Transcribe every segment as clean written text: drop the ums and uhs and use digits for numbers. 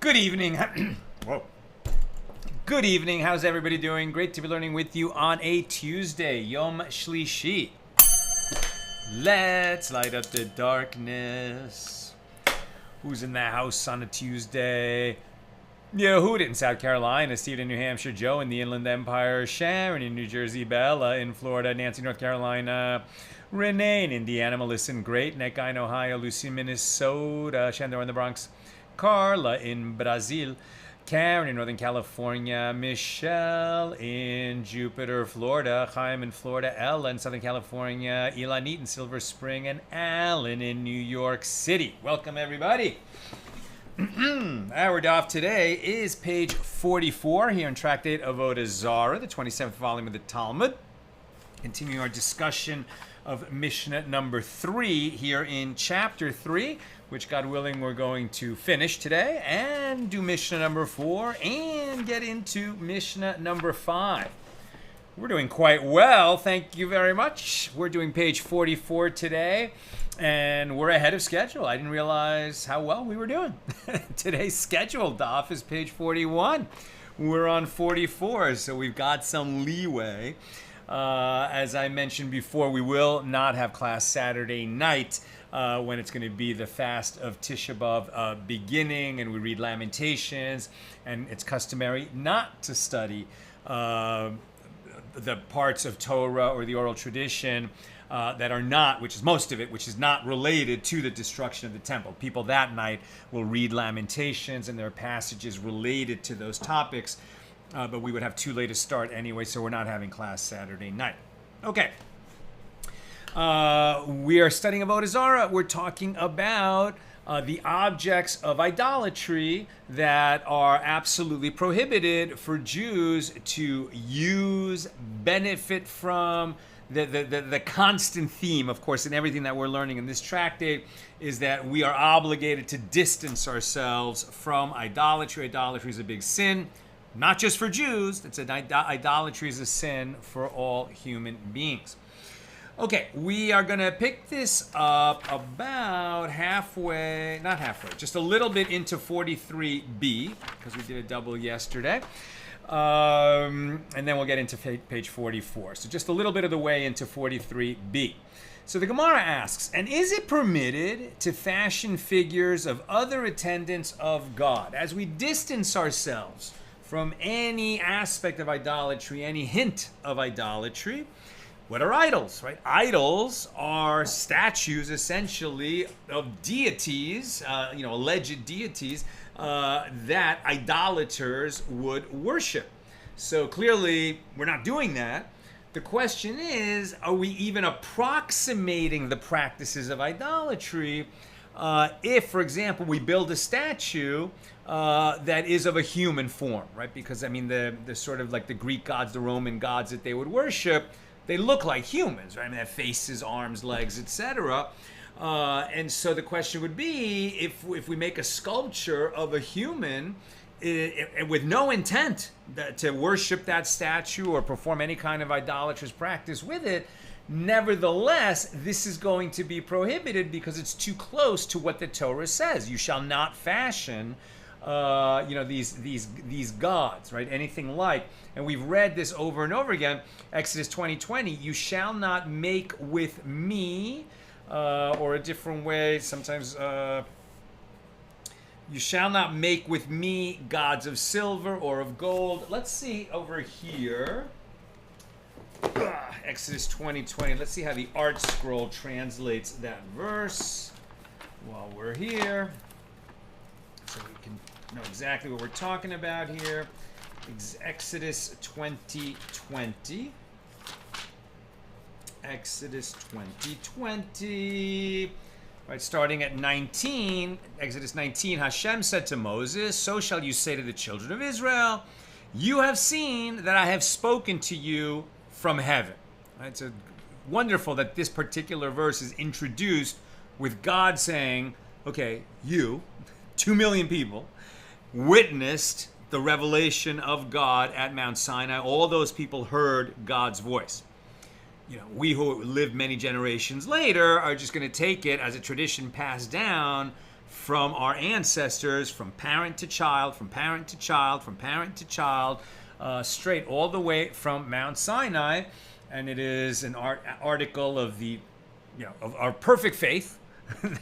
Good evening. Whoa. Good evening. How's everybody doing? Great to be learning with you on a Tuesday, Yom Shlishi. Let's light up the darkness. Who's in the house on a Tuesday? Yehuda in South Carolina, Steve in New Hampshire, Joe in the Inland Empire, Sharon in New Jersey, Bella in Florida, Nancy, North Carolina, Renee in Indiana, Melissa in Great Neck, in Ohio, Lucy in Minnesota, Shandor in the Bronx, Carla in Brazil, Karen in Northern California, Michelle in Jupiter, Florida, Chaim in Florida, Ella in Southern California, Ilanit in Silver Spring, and Alan in New York City. Welcome, everybody. Our daf today is page 44 here in Tractate Avoda Zara, the 27th volume of the Talmud. Continuing our discussion of Mishna number 3 here in chapter 3, which God willing we're going to finish today, and do Mishna number 4 and get into Mishna number 5. We're doing quite well, thank you very much. We're doing page 44 today, and we're ahead of schedule. I didn't realize how well we were doing. Today's scheduled daf is page 41. We're on 44, so we've got some leeway. As I mentioned before, we will not have class Saturday night when it's going to be the fast of Tisha B'Av beginning, and we read Lamentations, and it's customary not to study the parts of Torah or the oral tradition that are not, which is most of it, which is not related to the destruction of the temple. People that night will read Lamentations, and there are passages related to those topics, but we would have too late a start anyway, so we're not having class Saturday night. Okay. We are studying Avoda Zara. We're talking about the objects of idolatry that are absolutely prohibited for Jews to use, benefit from. The constant theme, of course, in everything that we're learning in this tractate is that we are obligated to distance ourselves from idolatry. Idolatry is a big sin, not just for Jews. Idolatry is a sin for all human beings. Okay, we are going to pick this up about halfway, not halfway, just a little bit into 43b, because we did a double yesterday. And then we'll get into page 44. So just a little bit of the way into 43b. So the Gemara asks, and is it permitted to fashion figures of other attendants of God? As we distance ourselves from any aspect of idolatry, any hint of idolatry, what are idols, right? Idols are statues, essentially, of deities, alleged deities, that idolaters would worship. So clearly, we're not doing that. The question is, are we even approximating the practices of idolatry if, for example, we build a statue that is of a human form, right? Because, I mean, the sort of like the Greek gods, the Roman gods that they would worship, they look like humans, right? I mean, they have faces, arms, legs, etc. And so the question would be, if we make a sculpture of a human with no intent to worship that statue or perform any kind of idolatrous practice with it, nevertheless, this is going to be prohibited because it's too close to what the Torah says. You shall not fashion these gods, right? Anything like, and we've read this over and over again, Exodus 20:20, you shall not make with me, or a different way, sometimes, you shall not make with me gods of silver or of gold. Let's see over here, Exodus 20:20, let's see how the Art Scroll translates that verse while we're here, so we can know exactly what we're talking about here. Exodus 20:20. Exodus 20:20. Right, starting at 19, Exodus 19, Hashem said to Moses, so shall you say to the children of Israel, you have seen that I have spoken to you from heaven. Right, it's wonderful that this particular verse is introduced with God saying, okay, you, 2 million people, witnessed the revelation of God at Mount Sinai. All those people heard God's voice. We who live many generations later are just going to take it as a tradition passed down from our ancestors, from parent to child, from parent to child, from parent to child, straight all the way from Mount Sinai. And it is an article of of our perfect faith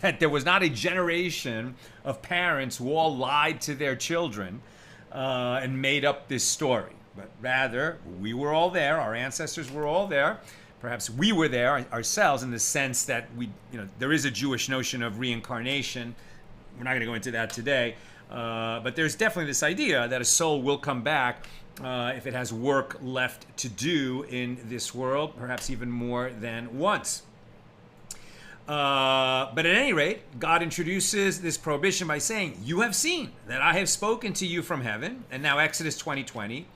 that there was not a generation of parents who all lied to their children and made up this story, but rather we were all there, our ancestors were all there. Perhaps we were there ourselves in the sense that there is a Jewish notion of reincarnation. We're not going to go into that today, but there's definitely this idea that a soul will come back if it has work left to do in this world, perhaps even more than once. But at any rate, God introduces this prohibition by saying, "You have seen that I have spoken to you from heaven," and now Exodus 20:20,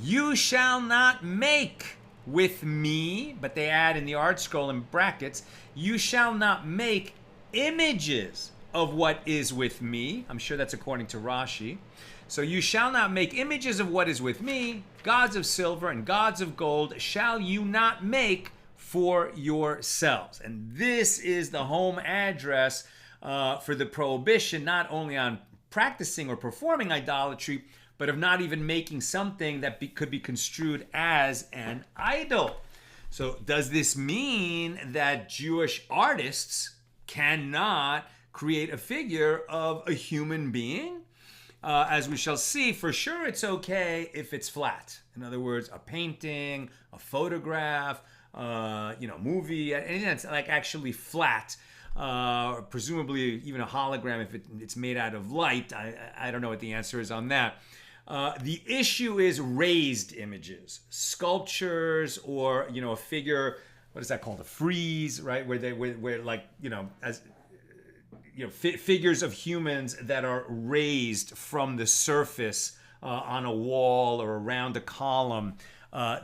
"You shall not make with me," but they add in the art scroll in brackets, "You shall not make images of what is with me." I'm sure that's according to Rashi. So "you shall not make images of what is with me, gods of silver and gods of gold shall you not make for yourselves." And this is the home address for the prohibition, not only on practicing or performing idolatry, but of not even making something that could be construed as an idol. So does this mean that Jewish artists cannot create a figure of a human being? As we shall see, for sure it's okay if it's flat. In other words, a painting, a photograph, movie, anything that's like actually flat, presumably even a hologram if it's made out of light. I don't know what the answer is on that. The issue is raised images, sculptures, or a figure. What is that called? A frieze, right? Figures of humans that are raised from the surface on a wall or around a column.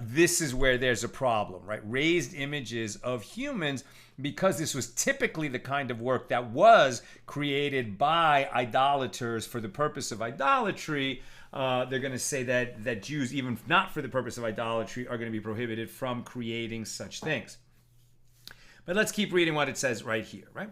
This is where there's a problem, right? Raised images of humans, because this was typically the kind of work that was created by idolaters for the purpose of idolatry. They're going to say that Jews, even not for the purpose of idolatry, are going to be prohibited from creating such things. But let's keep reading what it says right here, right?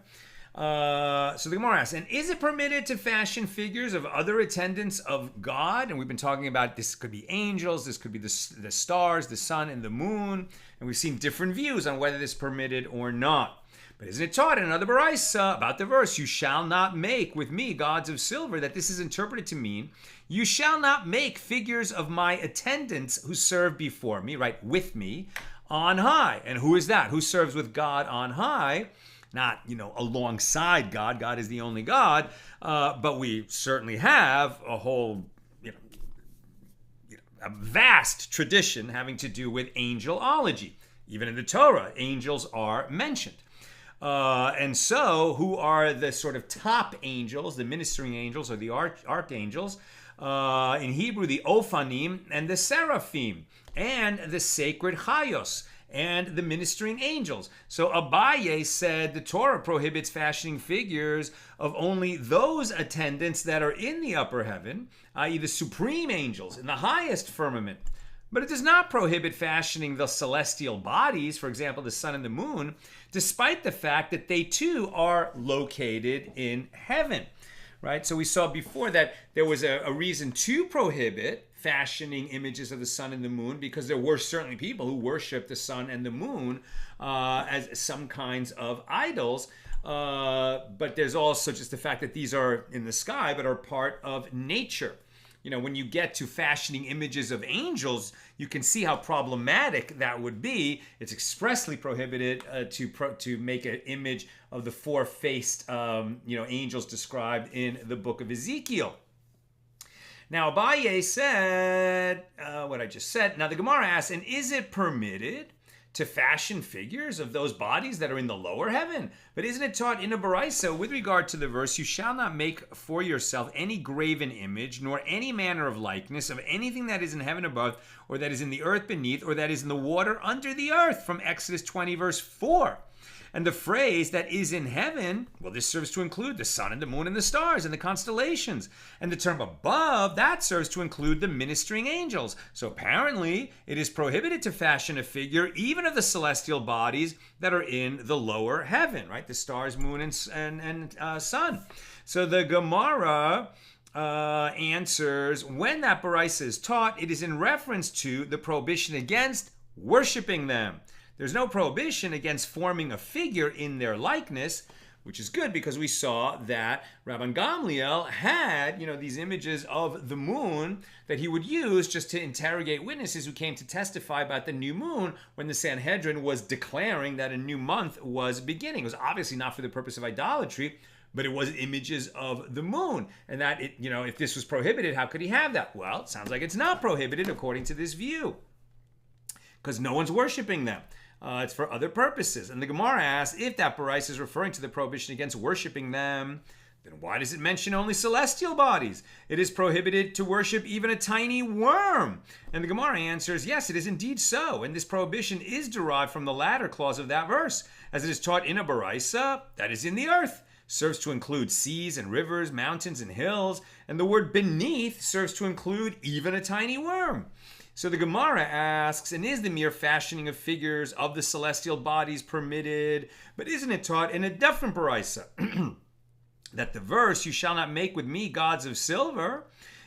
So the Gemara asks, "And is it permitted to fashion figures of other attendants of God?" And we've been talking about this could be angels, this could be the stars, the sun, and the moon. And we've seen different views on whether this is permitted or not. But isn't it taught in another Baraisa about the verse, "You shall not make with me gods of silver," that this is interpreted to mean, "You shall not make figures of my attendants who serve before me," right, with me, on high. And who is that? Who serves with God on high? Not, alongside God. God is the only God. But we certainly have a whole, a vast tradition having to do with angelology. Even in the Torah, angels are mentioned. And so, who are the sort of top angels, the ministering angels or the archangels? In Hebrew, the Ophanim and the Seraphim, and the sacred Chayos, and the ministering angels. So Abaye said the Torah prohibits fashioning figures of only those attendants that are in the upper heaven, i.e. the supreme angels in the highest firmament. But it does not prohibit fashioning the celestial bodies, for example, the sun and the moon, despite the fact that they too are located in heaven. Right? So we saw before that there was a reason to prohibit fashioning images of the sun and the moon, because there were certainly people who worshiped the sun and the moon as some kinds of idols. But there's also just the fact that these are in the sky but are part of nature. When you get to fashioning images of angels, you can see how problematic that would be. It's expressly prohibited to make an image of the four-faced angels described in the book of Ezekiel. Now Abaye said what I just said. Now the Gemara asks, "And is it permitted to fashion figures of those bodies that are in the lower heaven? But isn't it taught in a Baraisa with regard to the verse, 'You shall not make for yourself any graven image, nor any manner of likeness of anything that is in heaven above, or that is in the earth beneath, or that is in the water under the earth,' from Exodus 20 verse 4. And the phrase that is in heaven, well, this serves to include the sun and the moon and the stars and the constellations. And the term above, that serves to include the ministering angels. So apparently, it is prohibited to fashion a figure even of the celestial bodies that are in the lower heaven, right? The stars, moon, and sun. So the Gemara answers, when that Baraisa is taught, it is in reference to the prohibition against worshiping them. There's no prohibition against forming a figure in their likeness, which is good because we saw that Rabban Gamliel had, these images of the moon that he would use just to interrogate witnesses who came to testify about the new moon when the Sanhedrin was declaring that a new month was beginning. It was obviously not for the purpose of idolatry, but it was images of the moon. And that, if this was prohibited, how could he have that? Well, it sounds like it's not prohibited according to this view, because no one's worshiping them. It's for other purposes. And the Gemara asks, if that Baraisa is referring to the prohibition against worshiping them, then why does it mention only celestial bodies? It is prohibited to worship even a tiny worm. And the Gemara answers, yes, it is indeed so. And this prohibition is derived from the latter clause of that verse, as it is taught in a Baraisa that is in the earth. Serves to include seas and rivers, mountains and hills. And the word beneath serves to include even a tiny worm. So the Gemara asks, and is the mere fashioning of figures of the celestial bodies permitted? But isn't it taught in a different Baraisa that the verse, you shall not make with me gods of silver,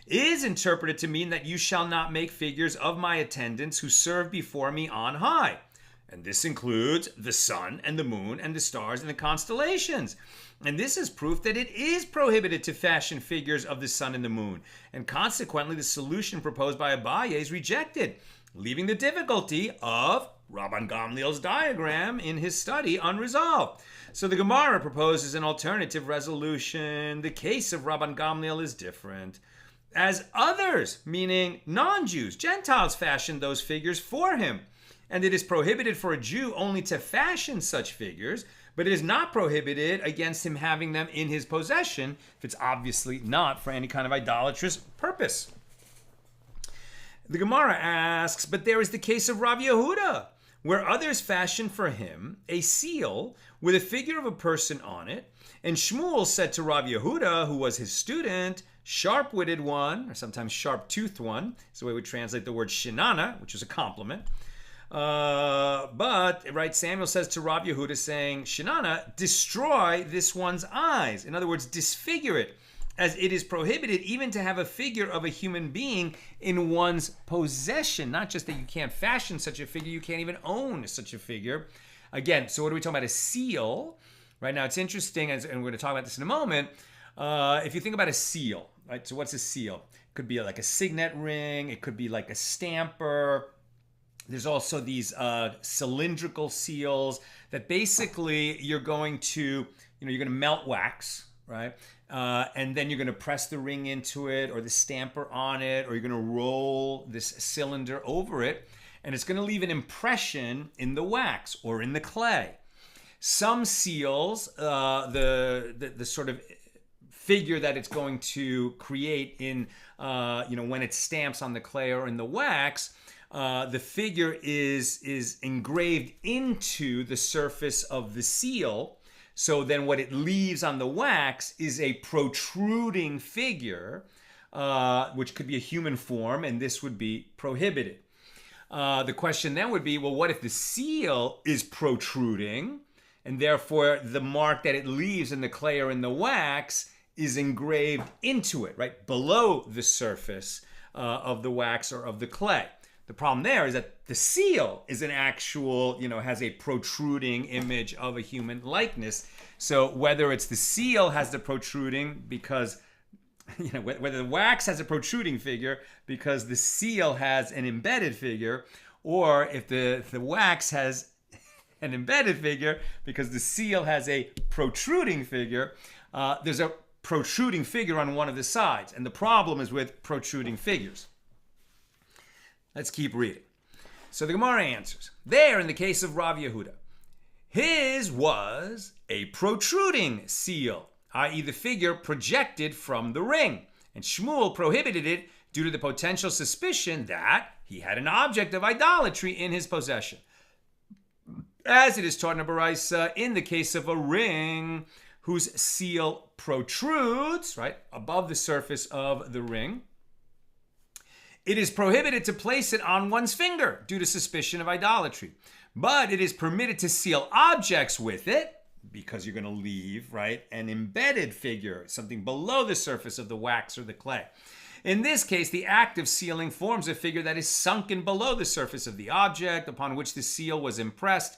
is interpreted to mean that you shall not make figures of my attendants who serve before me on high. And this includes the sun and the moon and the stars and the constellations. And this is proof that it is prohibited to fashion figures of the sun and the moon. And consequently, the solution proposed by Abaye is rejected, leaving the difficulty of Rabban Gamliel's diagram in his study unresolved. So the Gemara proposes an alternative resolution. The case of Rabban Gamliel is different, as others, meaning non-Jews, Gentiles, fashioned those figures for him. And it is prohibited for a Jew only to fashion such figures, but it is not prohibited against him having them in his possession if it's obviously not for any kind of idolatrous purpose. The Gemara asks, but there is the case of Rav Yehuda, where others fashioned for him a seal with a figure of a person on it. And Shmuel said to Rav Yehuda, who was his student, sharp-witted one, or sometimes sharp-toothed one, is the way we translate the word shinana, which is a compliment. But Samuel says to Rav Yehuda, saying, Shinana, destroy this one's eyes. In other words, disfigure it, as it is prohibited even to have a figure of a human being in one's possession. Not just that you can't fashion such a figure, you can't even own such a figure. Again, so what are we talking about? A seal. Right now, it's interesting, and we're going to talk about this in a moment. If you think about a seal, right? So what's a seal? It could be like a signet ring. It could be like a stamper. There's also these cylindrical seals that basically you're going to melt wax, right? And then you're going to press the ring into it or the stamper on it, or you're going to roll this cylinder over it, and it's going to leave an impression in the wax or in the clay. Some seals, the sort of figure that it's going to create in, when it stamps on the clay or in the wax, the figure is engraved into the surface of the seal. So then what it leaves on the wax is a protruding figure, which could be a human form, and this would be prohibited. The question then would be, well, what if the seal is protruding, and therefore the mark that it leaves in the clay or in the wax is engraved into it, right, below the surface of the wax or of the clay? The problem there is that the seal is an actual, has a protruding image of a human likeness. So whether it's the seal has the protruding because, whether the wax has a protruding figure because the seal has an embedded figure, or if the wax has an embedded figure because the seal has a protruding figure, there's a protruding figure on one of the sides. And the problem is with protruding figures. Let's keep reading. So the Gemara answers, there in the case of Rav Yehuda, his was a protruding seal, i.e. the figure projected from the ring. And Shmuel prohibited it due to the potential suspicion that he had an object of idolatry in his possession. as it is taught in a Baraisa in the case of a ring whose seal protrudes, right, above the surface of the ring. It is prohibited to place it on one's finger due to suspicion of idolatry, but it is permitted to seal objects with it because you're going to leave, right, an embedded figure, something below the surface of the wax or the clay. In this case, the act of sealing forms a figure that is sunken below the surface of the object upon which the seal was impressed,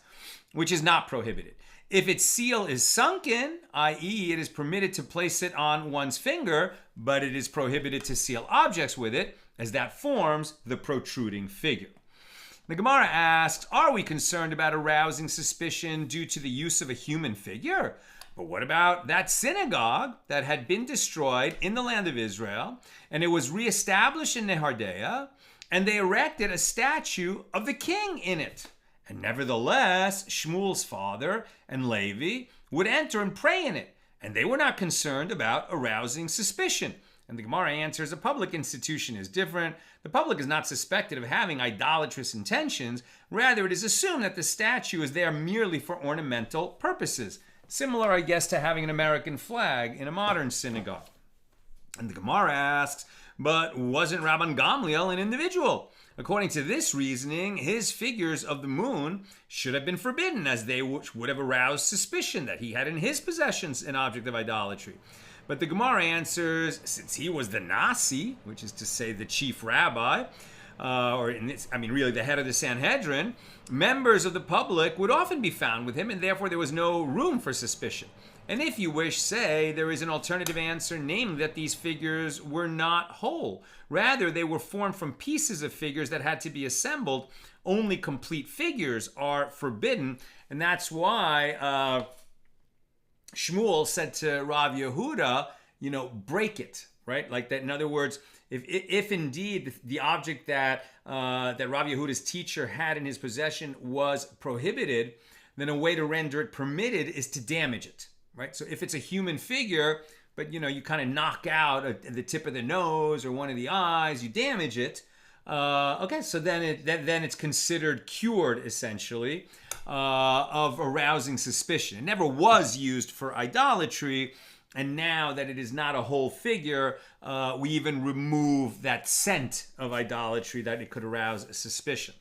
which is not prohibited. If its seal is sunken, i.e., it is permitted to place it on one's finger, but it is prohibited to seal objects with it, as that forms the protruding figure. The Gemara asks, are we concerned about arousing suspicion due to the use of a human figure? But what about that synagogue that had been destroyed in the land of Israel, and it was reestablished in Nehardea, and they erected a statue of the king in it? And nevertheless, Shmuel's father and Levi would enter and pray in it, and they were not concerned about arousing suspicion. And the Gemara answers, a public institution is different. The public is not suspected of having idolatrous intentions. Rather, it is assumed that the statue is there merely for ornamental purposes. Similar, I guess, to having an American flag in a modern synagogue. And the Gemara asks, but wasn't Rabban Gamliel an individual? According to this reasoning, his figures of the moon should have been forbidden, as they would have aroused suspicion that he had in his possessions an object of idolatry. But the Gemara answers, since he was the Nasi, which is to say the chief rabbi, really the head of the Sanhedrin, members of the public would often be found with him, and therefore there was no room for suspicion. And if you wish, say, there is an alternative answer, namely that these figures were not whole. Rather, they were formed from pieces of figures that had to be assembled. Only complete figures are forbidden, and that's why Shmuel said to Rav Yehuda, break it, right? Like that. In other words, if indeed the object that Rav Yehuda's teacher had in his possession was prohibited, then a way to render it permitted is to damage it, right? So if it's a human figure, but you kind of knock out the tip of the nose or one of the eyes, you damage it. Okay, so then it's considered cured, essentially, of arousing suspicion. It never was used for idolatry, and now that it is not a whole figure, we even remove that scent of idolatry that it could arouse suspicion.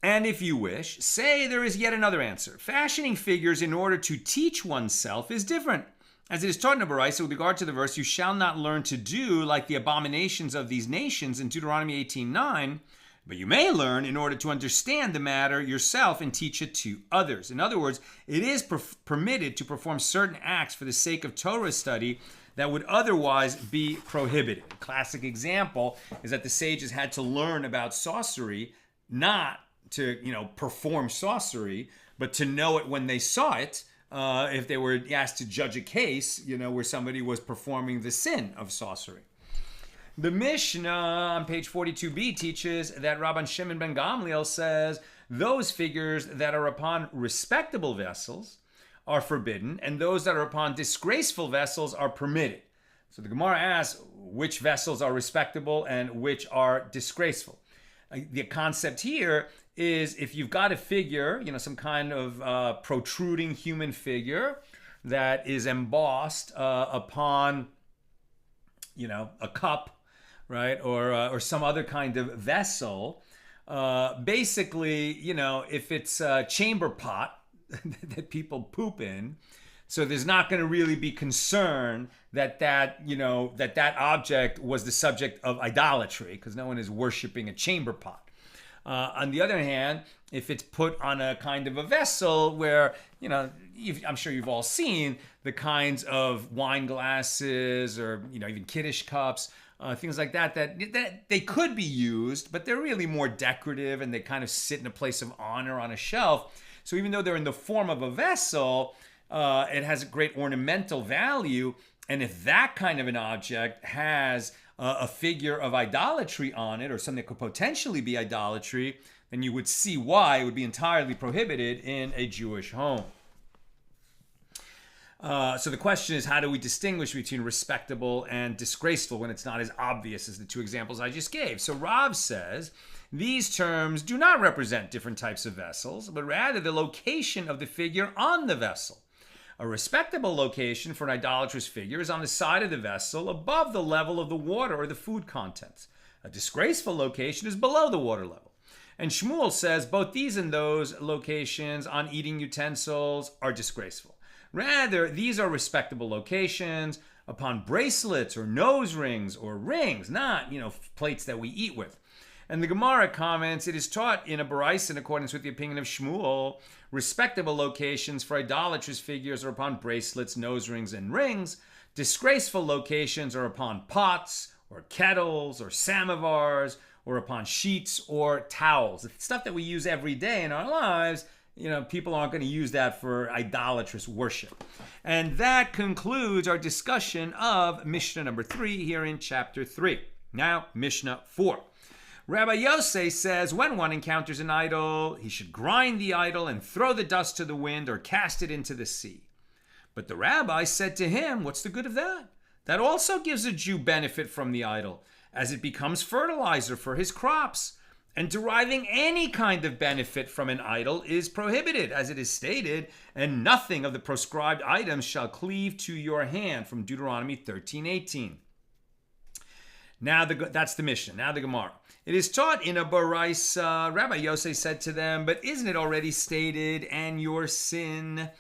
And if you wish, say there is yet another answer. Fashioning figures in order to teach oneself is different. As it is taught in a Baraisa with regard to the verse, you shall not learn to do like the abominations of these nations in Deuteronomy 18:9, but you may learn in order to understand the matter yourself and teach it to others. In other words, it is permitted to perform certain acts for the sake of Torah study that would otherwise be prohibited. A classic example is that the sages had to learn about sorcery, not to perform sorcery, but to know it when they saw it. If they were asked to judge a case, where somebody was performing the sin of sorcery. The Mishna on page 42b teaches that Rabban Shimon ben Gamliel says those figures that are upon respectable vessels are forbidden, and those that are upon disgraceful vessels are permitted. So the Gemara asks which vessels are respectable and which are disgraceful. The concept here is if you've got a figure, some kind of protruding human figure that is embossed upon, a cup, right, or some other kind of vessel, basically, if it's a chamber pot that people poop in, so there's not going to really be concern that object was the subject of idolatry, because no one is worshiping a chamber pot. On the other hand, if it's put on a kind of a vessel where, I'm sure you've all seen the kinds of wine glasses or, even Kiddush cups, things like that they could be used, but they're really more decorative and they kind of sit in a place of honor on a shelf. So even though they're in the form of a vessel, it has a great ornamental value. And if that kind of an object has a figure of idolatry on it, or something that could potentially be idolatry, then you would see why it would be entirely prohibited in a Jewish home. So the question is, how do we distinguish between respectable and disgraceful when it's not as obvious as the two examples I just gave? So Rav says, these terms do not represent different types of vessels, but rather the location of the figure on the vessel. A respectable location for an idolatrous figure is on the side of the vessel above the level of the water or the food contents. A disgraceful location is below the water level. And Shmuel says both these and those locations on eating utensils are disgraceful. Rather, these are respectable locations upon bracelets or nose rings or rings, not, plates that we eat with. And the Gemara comments, it is taught in a Baraisa in accordance with the opinion of Shmuel, respectable locations for idolatrous figures are upon bracelets, nose rings, and rings. Disgraceful locations are upon pots or kettles or samovars or upon sheets or towels. It's stuff that we use every day in our lives. People aren't going to use that for idolatrous worship. And that concludes our discussion of Mishnah number 3 here in chapter 3. Now, Mishnah 4. Rabbi Yosef says when one encounters an idol, he should grind the idol and throw the dust to the wind or cast it into the sea. But the rabbi said to him, what's the good of that? That also gives a Jew benefit from the idol, as it becomes fertilizer for his crops. And deriving any kind of benefit from an idol is prohibited, as it is stated, and nothing of the proscribed items shall cleave to your hand, from Deuteronomy 13:18. Now that's the Mishnah. Now the Gemara. It is taught in a Baraisa. Rabbi Yosef said to them, but isn't it already stated, and your sin,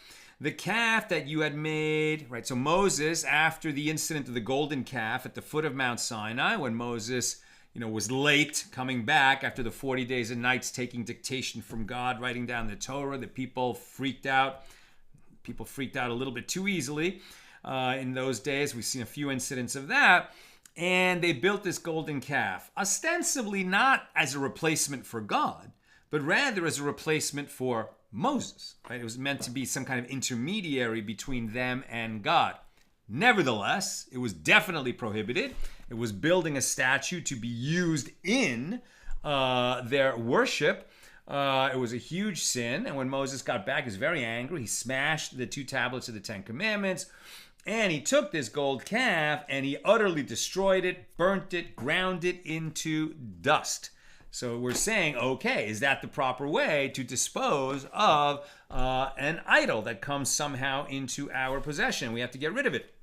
the calf that you had made, right? So Moses, after the incident of the golden calf at the foot of Mount Sinai, when Moses was late coming back after the 40 days and nights taking dictation from God, writing down the Torah. The people freaked out. People freaked out a little bit too easily in those days. We've seen a few incidents of that. And they built this golden calf, ostensibly not as a replacement for God, but rather as a replacement for Moses. Right? It was meant to be some kind of intermediary between them and God. Nevertheless, it was definitely prohibited. It was building a statue to be used in their worship. It was a huge sin. And when Moses got back, he was very angry. He smashed the 2 tablets of the 10 Commandments. And he took this gold calf and he utterly destroyed it, burnt it, ground it into dust. So we're saying, okay, is that the proper way to dispose of an idol that comes somehow into our possession? We have to get rid of it.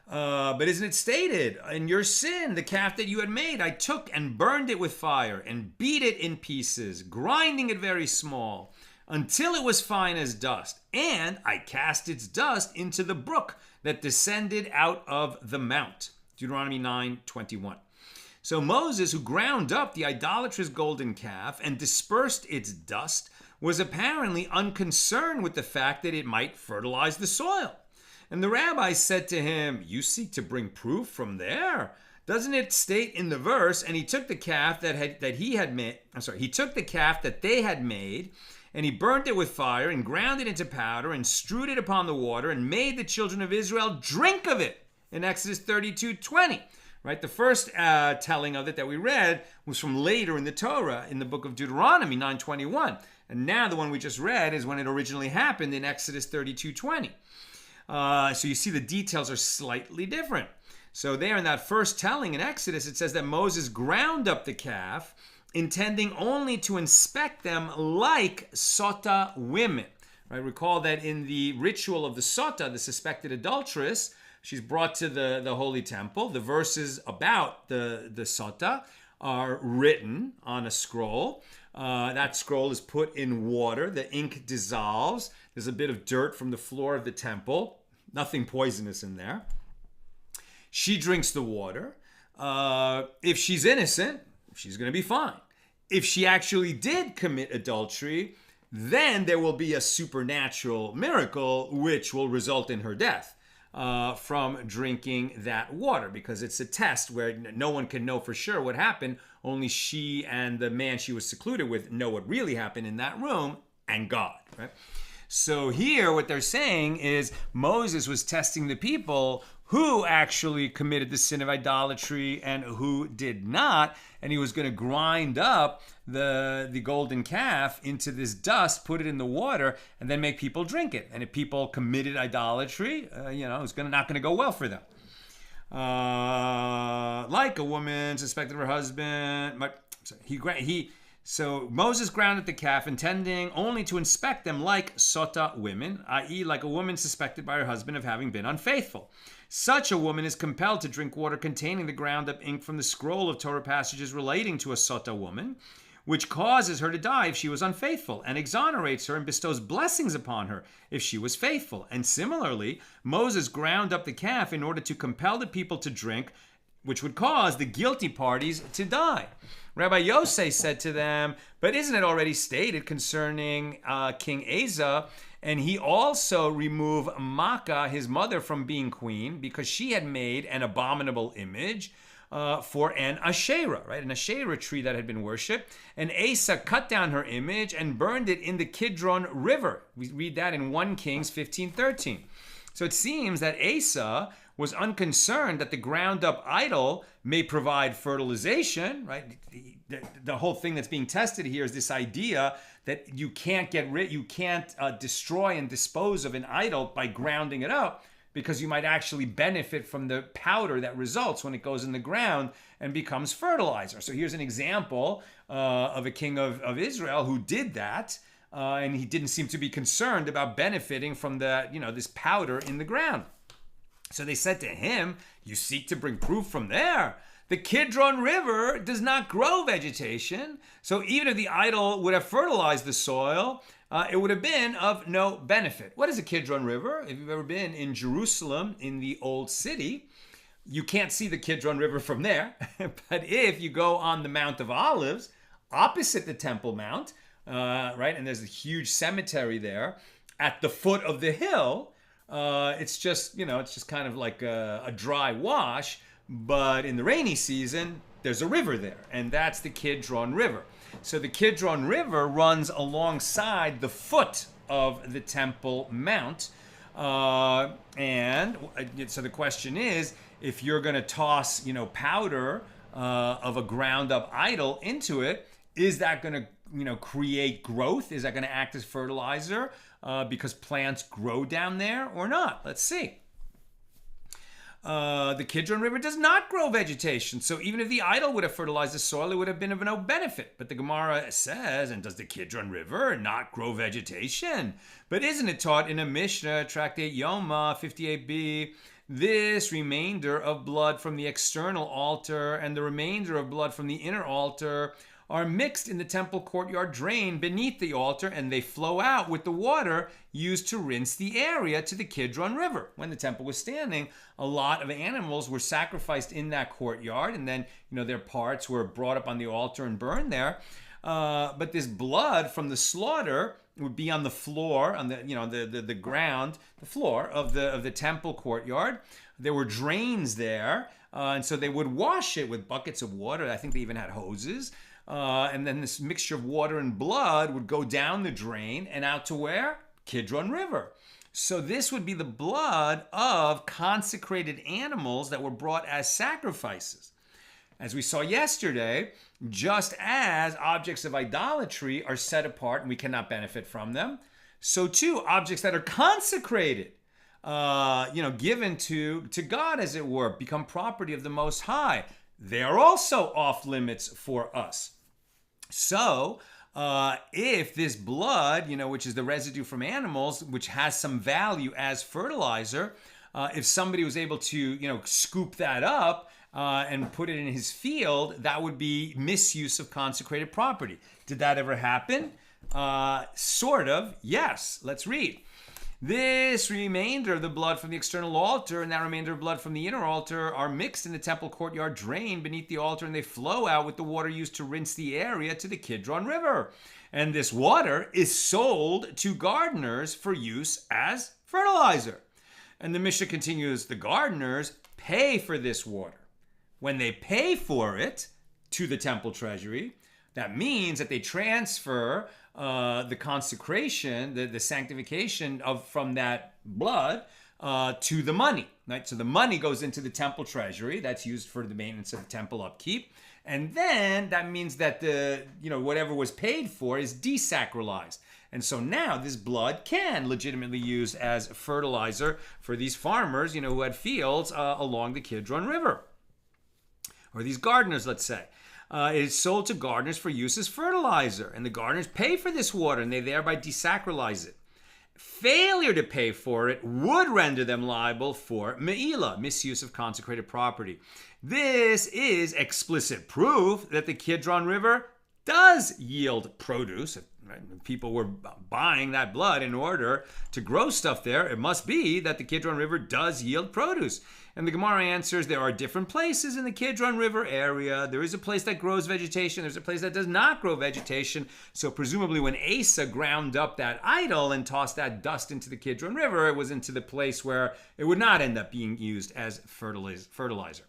But isn't it stated, in your sin, the calf that you had made, I took and burned it with fire and beat it in pieces, grinding it very small, until it was fine as dust. And I cast its dust into the brook that descended out of the mount. Deuteronomy 9:21. So Moses, who ground up the idolatrous golden calf and dispersed its dust, was apparently unconcerned with the fact that it might fertilize the soil. And the rabbi said to him, you seek to bring proof from there? Doesn't it state in the verse, and he took the calf that they had made, and he burnt it with fire and ground it into powder and strewed it upon the water and made the children of Israel drink of it in Exodus 32:20. Right? The first telling of it that we read was from later in the Torah in the book of Deuteronomy 9:21. And now the one we just read is when it originally happened in Exodus 32:20. So you see the details are slightly different. So there in that first telling in Exodus, it says that Moses ground up the calf, intending only to inspect them like sota women. Right? Recall that in the ritual of the sota, the suspected adulteress, she's brought to the holy temple. The verses about the sota are written on a scroll. That scroll is put in water. The ink dissolves. There's a bit of dirt from the floor of the temple. Nothing poisonous in there. She drinks the water. If she's innocent, she's going to be fine. If she actually did commit adultery, then there will be a supernatural miracle which will result in her death from drinking that water, because it's a test where no one can know for sure what happened. Only she and the man she was secluded with know what really happened in that room, and God. Right? So here what they're saying is Moses was testing the people who actually committed the sin of idolatry and who did not. And he was going to grind up the golden calf into this dust, put it in the water, and then make people drink it. And if people committed idolatry, it's not going to go well for them. Like a woman suspected of her husband. So Moses grounded the calf, intending only to inspect them like sota women, i.e. like a woman suspected by her husband of having been unfaithful. Such a woman is compelled to drink water containing the ground up ink from the scroll of Torah passages relating to a sota woman, which causes her to die if she was unfaithful, and exonerates her and bestows blessings upon her if she was faithful. And similarly, Moses ground up the calf in order to compel the people to drink, which would cause the guilty parties to die. Rabbi Yosei said to them, but isn't it already stated concerning King Asa, and he also removed Makkah, his mother, from being queen because she had made an abominable image for an Asherah, right? An Asherah tree that had been worshipped. And Asa cut down her image and burned it in the Kidron River. We read that in 1 Kings 15:13. So it seems that Asa was unconcerned that the ground up idol may provide fertilization, right? The whole thing that's being tested here is this idea that you can't destroy and dispose of an idol by grounding it up, because you might actually benefit from the powder that results when it goes in the ground and becomes fertilizer. So here's an example of a king of Israel who did that, and he didn't seem to be concerned about benefiting from this powder in the ground. So they said to him, you seek to bring proof from there. The Kidron River does not grow vegetation, so even if the idol would have fertilized the soil, it would have been of no benefit. What is a Kidron River? If you've ever been in Jerusalem, in the old city, you can't see the Kidron River from there. But if you go on the Mount of Olives, opposite the Temple Mount, right, and there's a huge cemetery there, at the foot of the hill, it's just kind of like a dry wash, but in the rainy season, there's a river there, and that's the Kidron River. So the Kidron River runs alongside the foot of the Temple Mount, and so the question is, if you're going to toss, powder of a ground-up idol into it, is that going to, create growth? Is that going to act as fertilizer because plants grow down there or not? Let's see. The Kidron River does not grow vegetation, so even if the idol would have fertilized the soil, it would have been of no benefit. But the Gemara says, and does the Kidron River not grow vegetation? But isn't it taught in a Mishna, Tractate Yoma 58b, this remainder of blood from the external altar and the remainder of blood from the inner altar are mixed in the temple courtyard drain beneath the altar, and they flow out with the water used to rinse the area to the Kidron River. When the temple was standing, a lot of animals were sacrificed in that courtyard, and then their parts were brought up on the altar and burned there. But this blood from the slaughter would be on the floor, on the ground, the floor of the temple courtyard. There were drains there, and so they would wash it with buckets of water. I think they even had hoses. And then this mixture of water and blood would go down the drain and out to where? Kidron River. So this would be the blood of consecrated animals that were brought as sacrifices. As we saw yesterday, just as objects of idolatry are set apart and we cannot benefit from them, so too objects that are consecrated, given to God, as it were, become property of the Most High. They are also off limits for us. So, if this blood, which is the residue from animals, which has some value as fertilizer, if somebody was able to, scoop that up and put it in his field, that would be misuse of consecrated property. Did that ever happen? Sort of, yes. Let's read. This remainder of the blood from the external altar and that remainder of blood from the inner altar are mixed in the temple courtyard drain beneath the altar, and they flow out with the water used to rinse the area to the Kidron River. And this water is sold to gardeners for use as fertilizer. And the Mishnah continues, the gardeners pay for this water. When they pay for it to the temple treasury, that means that they transfer the consecration, the sanctification from that blood to the money, right? So the money goes into the temple treasury. That's used for the maintenance of the temple upkeep. And then that means that the, whatever was paid for is desacralized. And so now this blood can legitimately use as fertilizer for these farmers, who had fields along the Kidron River. Or these gardeners, let's say. It is sold to gardeners for use as fertilizer. And the gardeners pay for this water and they thereby desacralize it. Failure to pay for it would render them liable for me'ila, misuse of consecrated property. This is explicit proof that the Kidron River does yield produce. Right? People were buying that blood in order to grow stuff there. It must be that the Kidron River does yield produce. And the Gemara answers there are different places in the Kidron River area. There is a place that grows vegetation. There's a place that does not grow vegetation. So presumably when Asa ground up that idol and tossed that dust into the Kidron River, it was into the place where it would not end up being used as fertilizer.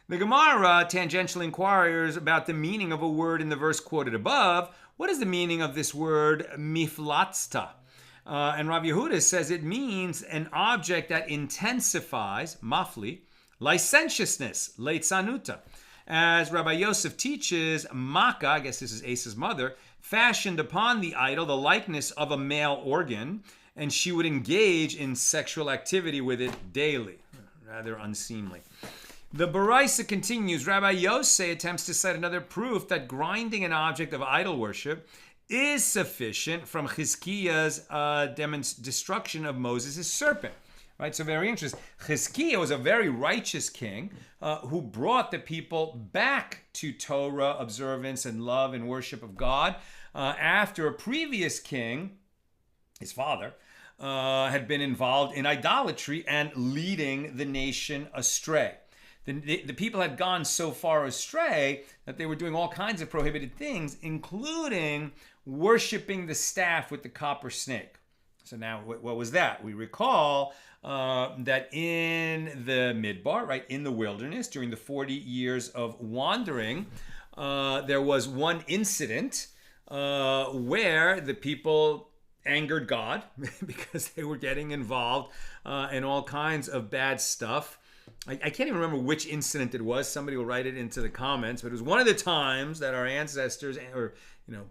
The Gemara tangentially inquires about the meaning of a word in the verse quoted above. What is the meaning of this word miflatzta? And Rav Yehuda says it means an object that intensifies, mafli, licentiousness, leitzanuta. As Rabbi Yosef teaches, Makkah, I guess this is Asa's mother, fashioned upon the idol the likeness of a male organ, and she would engage in sexual activity with it daily. Rather unseemly. The Baraisa continues, Rabbi Yosef attempts to cite another proof that grinding an object of idol worship is sufficient from Chizkiah's destruction of Moses' serpent. Right, so very interesting. Chizkiah was a very righteous king who brought the people back to Torah observance and love and worship of God after a previous king, his father, had been involved in idolatry and leading the nation astray. The people had gone so far astray that they were doing all kinds of prohibited things, including worshiping the staff with the copper snake. So now, what was that? We recall that in the Midbar, right, in the wilderness, during the 40 years of wandering, there was one incident where the people angered God because they were getting involved in all kinds of bad stuff. I can't even remember which incident it was. Somebody will write it into the comments. But it was one of the times that our ancestors, or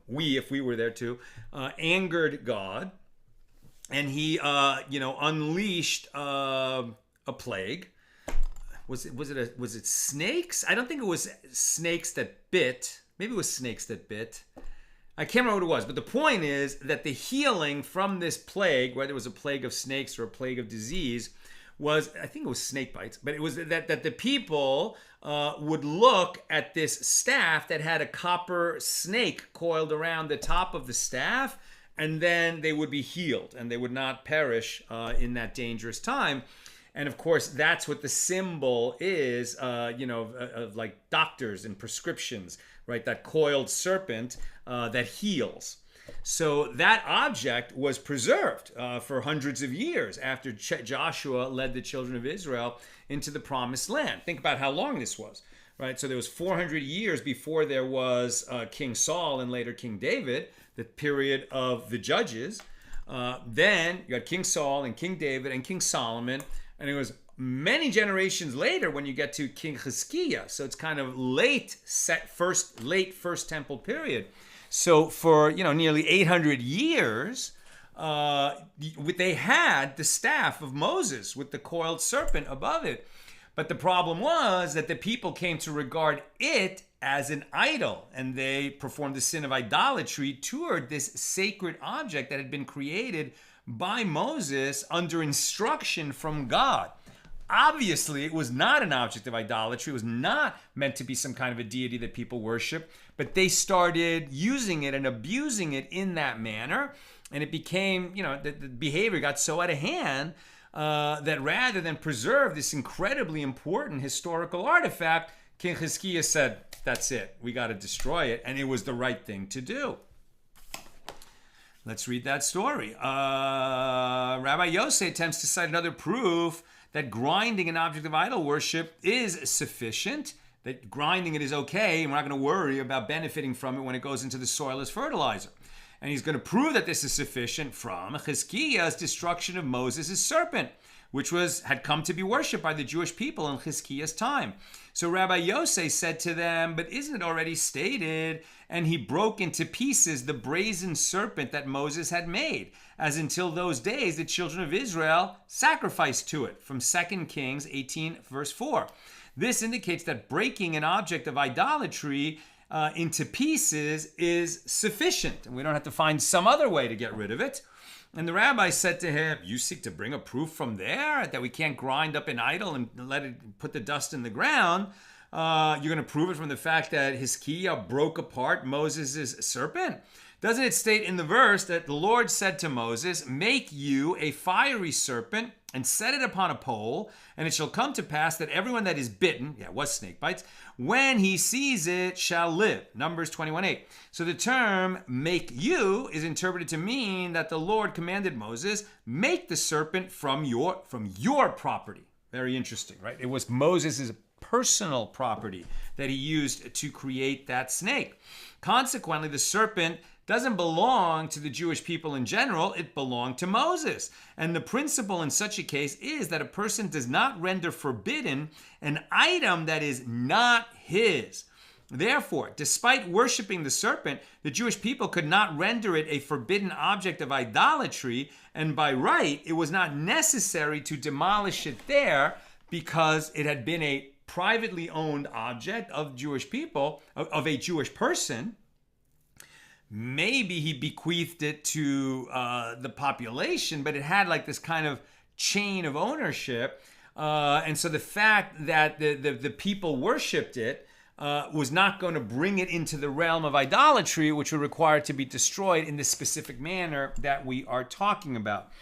we, if we were there too, angered God, and He, unleashed a plague. Was it snakes? I don't think it was snakes that bit. Maybe it was snakes that bit. I can't remember what it was. But the point is that the healing from this plague, whether it was a plague of snakes or a plague of disease, was, I think it was snake bites, but it was that the people would look at this staff that had a copper snake coiled around the top of the staff, and then they would be healed and they would not perish in that dangerous time. And of course, that's what the symbol is, of like doctors and prescriptions, right? That coiled serpent that heals. So that object was preserved for hundreds of years after Joshua led the children of Israel into the promised land. Think about how long this was, right? So there was 400 years before there was King Saul and later King David, the period of the judges. Then you got King Saul and King David and King Solomon, and it was many generations later when you get to King Chizkiah. So it's kind of late first temple period. So for nearly 800 years, they had the staff of Moses with the coiled serpent above it. But the problem was that the people came to regard it as an idol, and they performed the sin of idolatry toward this sacred object that had been created by Moses under instruction from God. Obviously, it was not an object of idolatry. It was not meant to be some kind of a deity that people worship, but they started using it and abusing it in that manner, and it became, the behavior got so out of hand that rather than preserve this incredibly important historical artifact, King Chizkiah said, that's it, we got to destroy it, and it was the right thing to do. Let's read that story. Rabbi Yosef attempts to cite another proof that grinding an object of idol worship is sufficient, that grinding it is okay, and we're not going to worry about benefiting from it when it goes into the soil as fertilizer. And he's going to prove that this is sufficient from Chizkiah's destruction of Moses' serpent, which had come to be worshipped by the Jewish people in Chizkiah's time. So Rabbi Yosef said to them, but isn't it already stated? And he broke into pieces the brazen serpent that Moses had made, as until those days the children of Israel sacrificed to it, from 2 Kings 18, verse 4. This indicates that breaking an object of idolatry into pieces is sufficient, and we don't have to find some other way to get rid of it. And the rabbi said to him, you seek to bring a proof from there that we can't grind up an idol and let it put the dust in the ground. You're going to prove it from the fact that Chizkiah broke apart Moses' serpent? Doesn't it state in the verse that the Lord said to Moses, make you a fiery serpent and set it upon a pole, and it shall come to pass that everyone that is bitten, it was snake bites, when he sees it shall live. Numbers 21:8. So the term make you is interpreted to mean that the Lord commanded Moses, make the serpent from your property. Very interesting, right? It was Moses' personal property that he used to create that snake. Consequently, the serpent doesn't belong to the Jewish people in general, it belonged to Moses. And the principle in such a case is that a person does not render forbidden an item that is not his. Therefore, despite worshiping the serpent, the Jewish people could not render it a forbidden object of idolatry, and by right, it was not necessary to demolish it there because it had been a privately owned object of Jewish people, of a Jewish person. Maybe he bequeathed it to the population, but it had like this kind of chain of ownership. And so the fact that the people worshipped it was not going to bring it into the realm of idolatry, which would require it to be destroyed in the specific manner that we are talking about.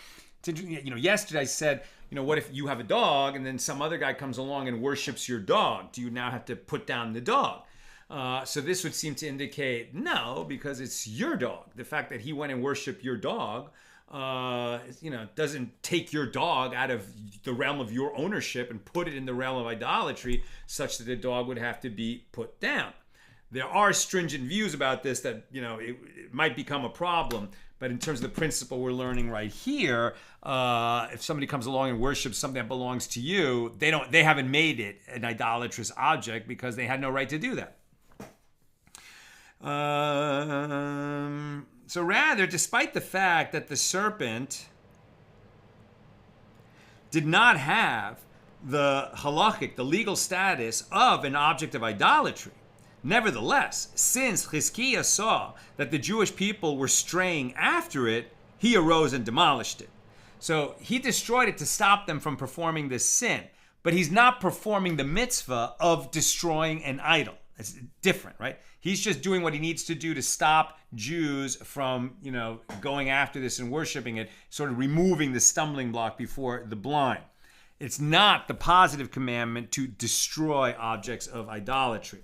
Yesterday I said, what if you have a dog and then some other guy comes along and worships your dog? Do you now have to put down the dog? So this would seem to indicate no, because it's your dog. The fact that he went and worshiped your dog, doesn't take your dog out of the realm of your ownership and put it in the realm of idolatry, such that the dog would have to be put down. There are stringent views about this that it might become a problem. But in terms of the principle we're learning right here, if somebody comes along and worships something that belongs to you, they haven't made it an idolatrous object because they had no right to do that. So rather, despite the fact that the serpent did not have the halachic, the legal status of an object of idolatry, nevertheless, since Chizkiah saw that the Jewish people were straying after it, he arose and demolished it. So he destroyed it to stop them from performing this sin, but he's not performing the mitzvah of destroying an idol. It's different, right? He's just doing what he needs to do to stop Jews from, going after this and worshiping it, sort of removing the stumbling block before the blind. It's not the positive commandment to destroy objects of idolatry.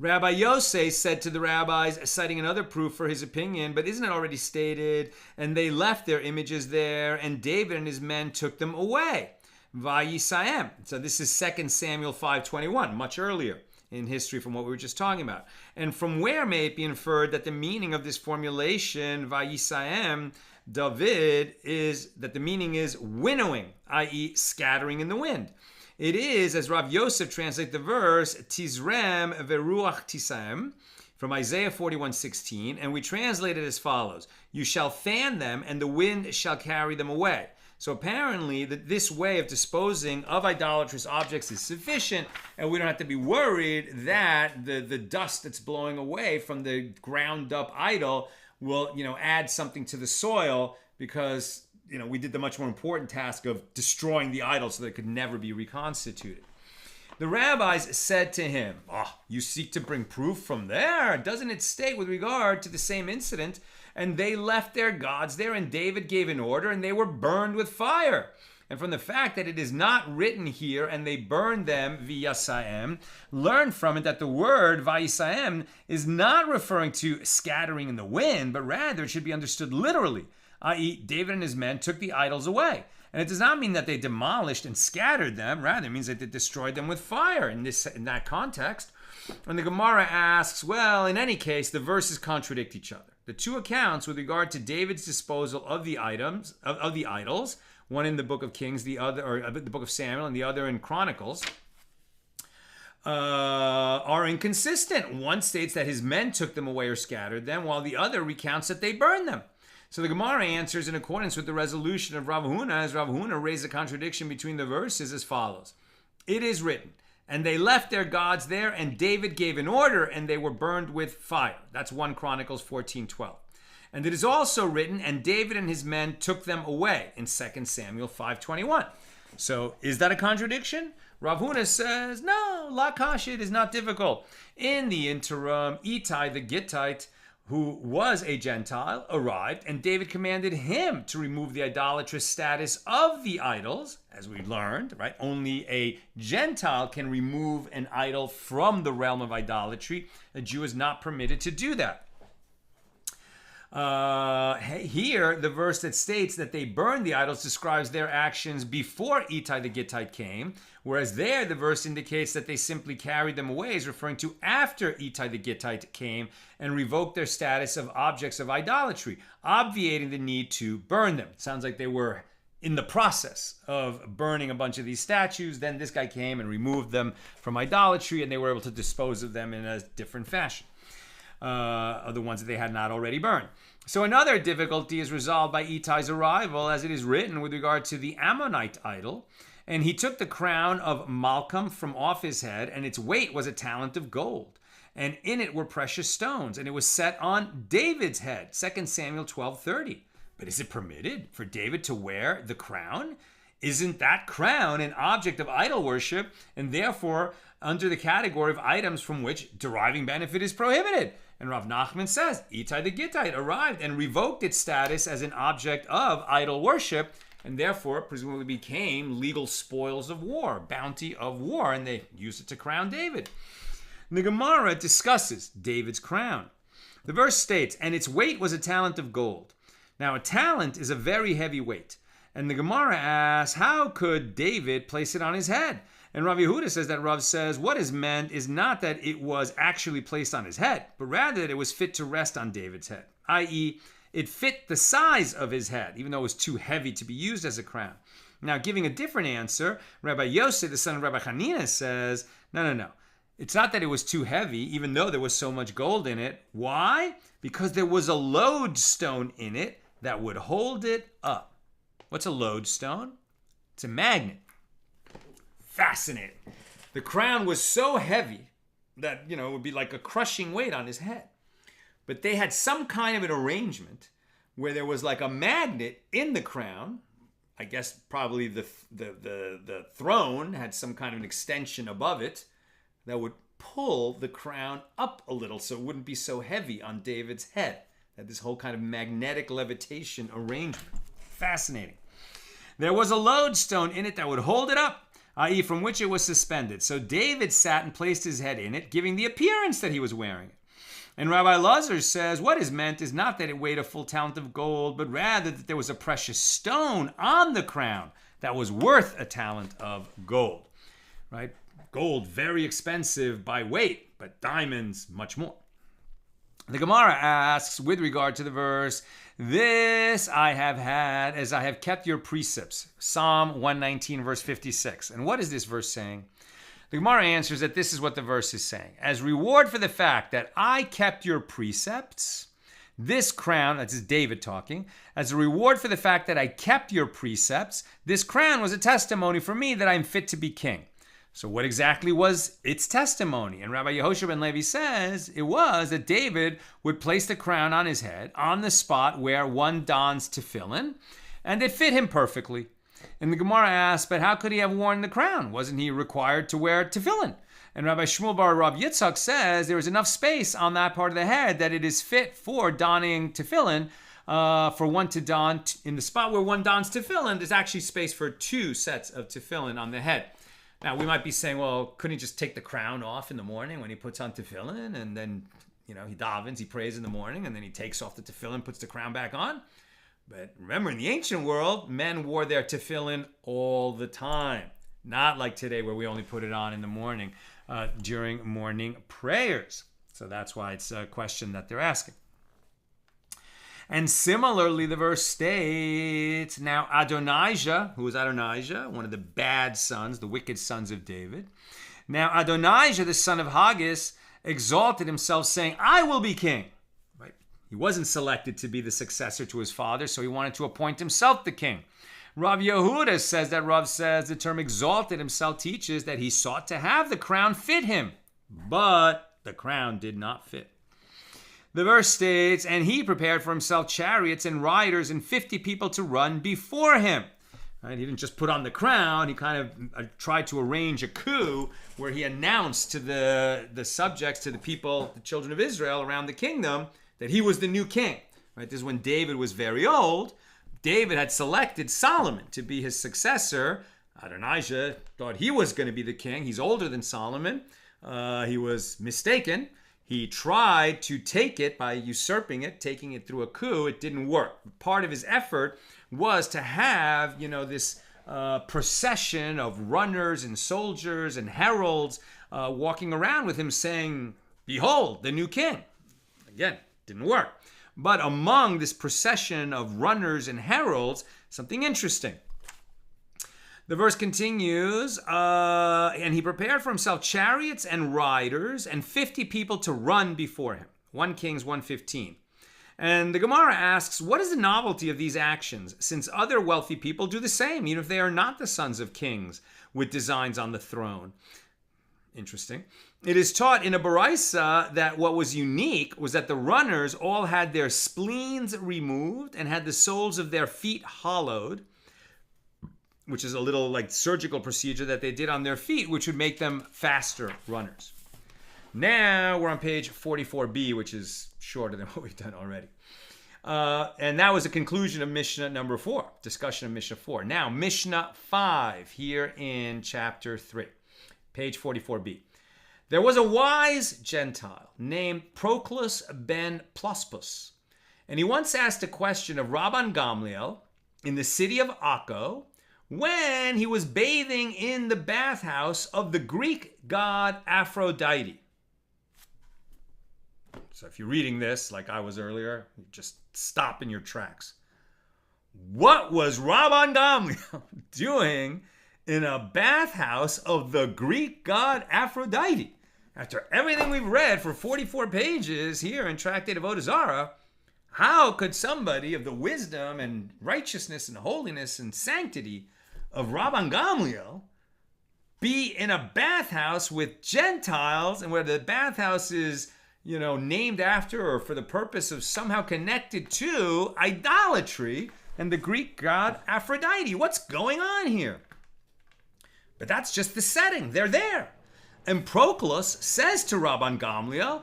Rabbi Yosef said to the rabbis, citing another proof for his opinion, but isn't it already stated? And they left their images there, and David and his men took them away. Vayisayim. So this is 2 Samuel 5:21, much earlier in history from what we were just talking about. And from where may it be inferred that the meaning of this formulation, Vayisayim, David, is that the meaning is winnowing, i.e. scattering in the wind. It is, as Rav Yosef translates the verse, Tizrem veruach tisam, from Isaiah 41:16, and we translate it as follows: you shall fan them, and the wind shall carry them away. So apparently this way of disposing of idolatrous objects is sufficient, and we don't have to be worried that the dust that's blowing away from the ground up idol will, add something to the soil, because, we did the much more important task of destroying the idol so that it could never be reconstituted. The rabbis said to him, you seek to bring proof from there? Doesn't it state with regard to the same incident, and they left their gods there, and David gave an order, and they were burned with fire? And from the fact that it is not written here, and they burned them v'yasayim, learn from it that the word v'yasayim is not referring to scattering in the wind, but rather it should be understood literally, i.e. David and his men took the idols away. And it does not mean that they demolished and scattered them. Rather, it means that they destroyed them with fire in that context. And the Gemara asks, well, in any case, the verses contradict each other. the two accounts with regard to David's disposal of the items of the idols, one in the book of Kings, the other, or the book of Samuel, and the other in Chronicles, are inconsistent. One states that his men took them away or scattered them, while the other recounts that they burned them. So the Gemara answers in accordance with the resolution of Rav Huna, as Rav Huna raised a contradiction between the verses as follows. It is written, and they left their gods there, and David gave an order, and they were burned with fire. That's 1 Chronicles 14:12. And it is also written, and David and his men took them away in 2 Samuel 5:21. So is that a contradiction? Rav Huna says, no, la kasha, it is not difficult. In the interim, Ittai the Gittite, who was a Gentile, arrived, and David commanded him to remove the idolatrous status of the idols, as we learned, right? Only a Gentile can remove an idol from the realm of idolatry. A Jew is not permitted to do that. Here, the verse that states that they burned the idols describes their actions before Ittai the Gittite came, whereas there, the verse indicates that they simply carried them away, is referring to after Ittai the Gittite came and revoked their status of objects of idolatry, obviating the need to burn them. It sounds like they were in the process of burning a bunch of these statues. Then this guy came and removed them from idolatry, and they were able to dispose of them in a different fashion. Of the ones that they had not already burned. So another difficulty is resolved by Ittai's arrival, as it is written with regard to the Ammonite idol. And he took the crown of Malcolm from off his head, and its weight was a talent of gold. And in it were precious stones, and it was set on David's head. 2 Samuel 12:30. But is it permitted for David to wear the crown? Isn't that crown an object of idol worship, and therefore under the category of items from which deriving benefit is prohibited? And Rav Nachman says, Ittai the Gittite arrived and revoked its status as an object of idol worship, and therefore presumably became legal spoils of war, bounty of war, and they used it to crown David. And the Gemara discusses David's crown. The verse states, and its weight was a talent of gold. Now, a talent is a very heavy weight. And the Gemara asks, how could David place it on his head? And Rav Yehuda says that Rav says what is meant is not that it was actually placed on his head, but rather that it was fit to rest on David's head, i.e., it fit the size of his head, even though it was too heavy to be used as a crown. Now, giving a different answer, Rabbi Yosef, the son of Rabbi Hanina, says, no. It's not that it was too heavy, even though there was so much gold in it. Why? Because there was a lodestone in it that would hold it up. What's a lodestone? It's a magnet. Fascinating. The crown was so heavy that, it would be like a crushing weight on his head. But they had some kind of an arrangement where there was like a magnet in the crown. I guess probably the throne had some kind of an extension above it that would pull the crown up a little so it wouldn't be so heavy on David's head. Had this whole kind of magnetic levitation arrangement. Fascinating. There was a lodestone in it that would hold it up, i.e., from which it was suspended. So David sat and placed his head in it, giving the appearance that he was wearing it. And Rabbi Lazar says what is meant is not that it weighed a full talent of gold, but rather that there was a precious stone on the crown that was worth a talent of gold. Right? Gold, very expensive by weight, but diamonds, much more. The Gemara asks, with regard to the verse, this I have had as I have kept your precepts. Psalm 119, verse 56. And what is this verse saying? The Gemara answers that this is what the verse is saying. As reward for the fact that I kept your precepts, this crown, that's David talking, as a reward for the fact that I kept your precepts, this crown was a testimony for me that I'm fit to be king. So what exactly was its testimony? And Rabbi Yehoshua ben Levi says it was that David would place the crown on his head on the spot where one dons tefillin, and it fit him perfectly. And the Gemara asks, but how could he have worn the crown? Wasn't he required to wear tefillin? And Rabbi Shmuel bar Rav Yitzchak says there is enough space on that part of the head that it is fit for donning tefillin, for one to don in the spot where one dons tefillin. There's actually space for 2 sets of tefillin on the head. Now, we might be saying, well, couldn't he just take the crown off in the morning when he puts on tefillin, and then, he davens, he prays in the morning, and then he takes off the tefillin, puts the crown back on? But remember, in the ancient world, men wore their tefillin all the time. Not like today where we only put it on in the morning during morning prayers. So that's why it's a question that they're asking. And similarly, the verse states, now Adonijah, who was Adonijah, one of the bad sons, the wicked sons of David. Now Adonijah, the son of Haggis, exalted himself, saying, I will be king. Right? He wasn't selected to be the successor to his father, so he wanted to appoint himself the king. Rav Yehuda says that Rav says the term exalted himself teaches that he sought to have the crown fit him, but the crown did not fit. The verse states, and he prepared for himself chariots and riders and 50 people to run before him. Right? He didn't just put on the crown. He kind of tried to arrange a coup where he announced to the subjects, to the people, the children of Israel around the kingdom, that he was the new king. Right? This is when David was very old. David had selected Solomon to be his successor. Adonijah thought he was going to be the king. He's older than Solomon. He was mistaken. He tried to take it by usurping it, taking it through a coup. It didn't work. Part of his effort was to have, this procession of runners and soldiers and heralds walking around with him saying, behold, the new king. Again, didn't work. But among this procession of runners and heralds, something interesting. The verse continues, and he prepared for himself chariots and riders and 50 people to run before him. 1 Kings 1:15. And the Gemara asks, what is the novelty of these actions, since other wealthy people do the same, even if they are not the sons of kings with designs on the throne? Interesting. It is taught in a Baraisa that what was unique was that the runners all had their spleens removed and had the soles of their feet hollowed, which is a little like surgical procedure that they did on their feet, which would make them faster runners. Now we're on page 44b, which is shorter than what we've done already. And that was the conclusion of Mishnah number 4, discussion of Mishnah 4. Now, Mishnah 5 here in chapter 3, page 44b. There was a wise Gentile named Proclus ben Plospus, and he once asked a question of Rabban Gamliel in the city of Akko when he was bathing in the bathhouse of the Greek god Aphrodite. So if you're reading this, like I was earlier, you just stop in your tracks. What was Rabban Gamliel doing in a bathhouse of the Greek god Aphrodite? After everything we've read for 44 pages here in Tractate Avoda Zara, how could somebody of the wisdom and righteousness and holiness and sanctity of Rabban Gamliel be in a bathhouse with Gentiles, and where the bathhouse is, named after or for the purpose of somehow connected to idolatry and the Greek god Aphrodite? What's going on here? But that's just the setting. They're there. And Proclus says to Rabban Gamliel,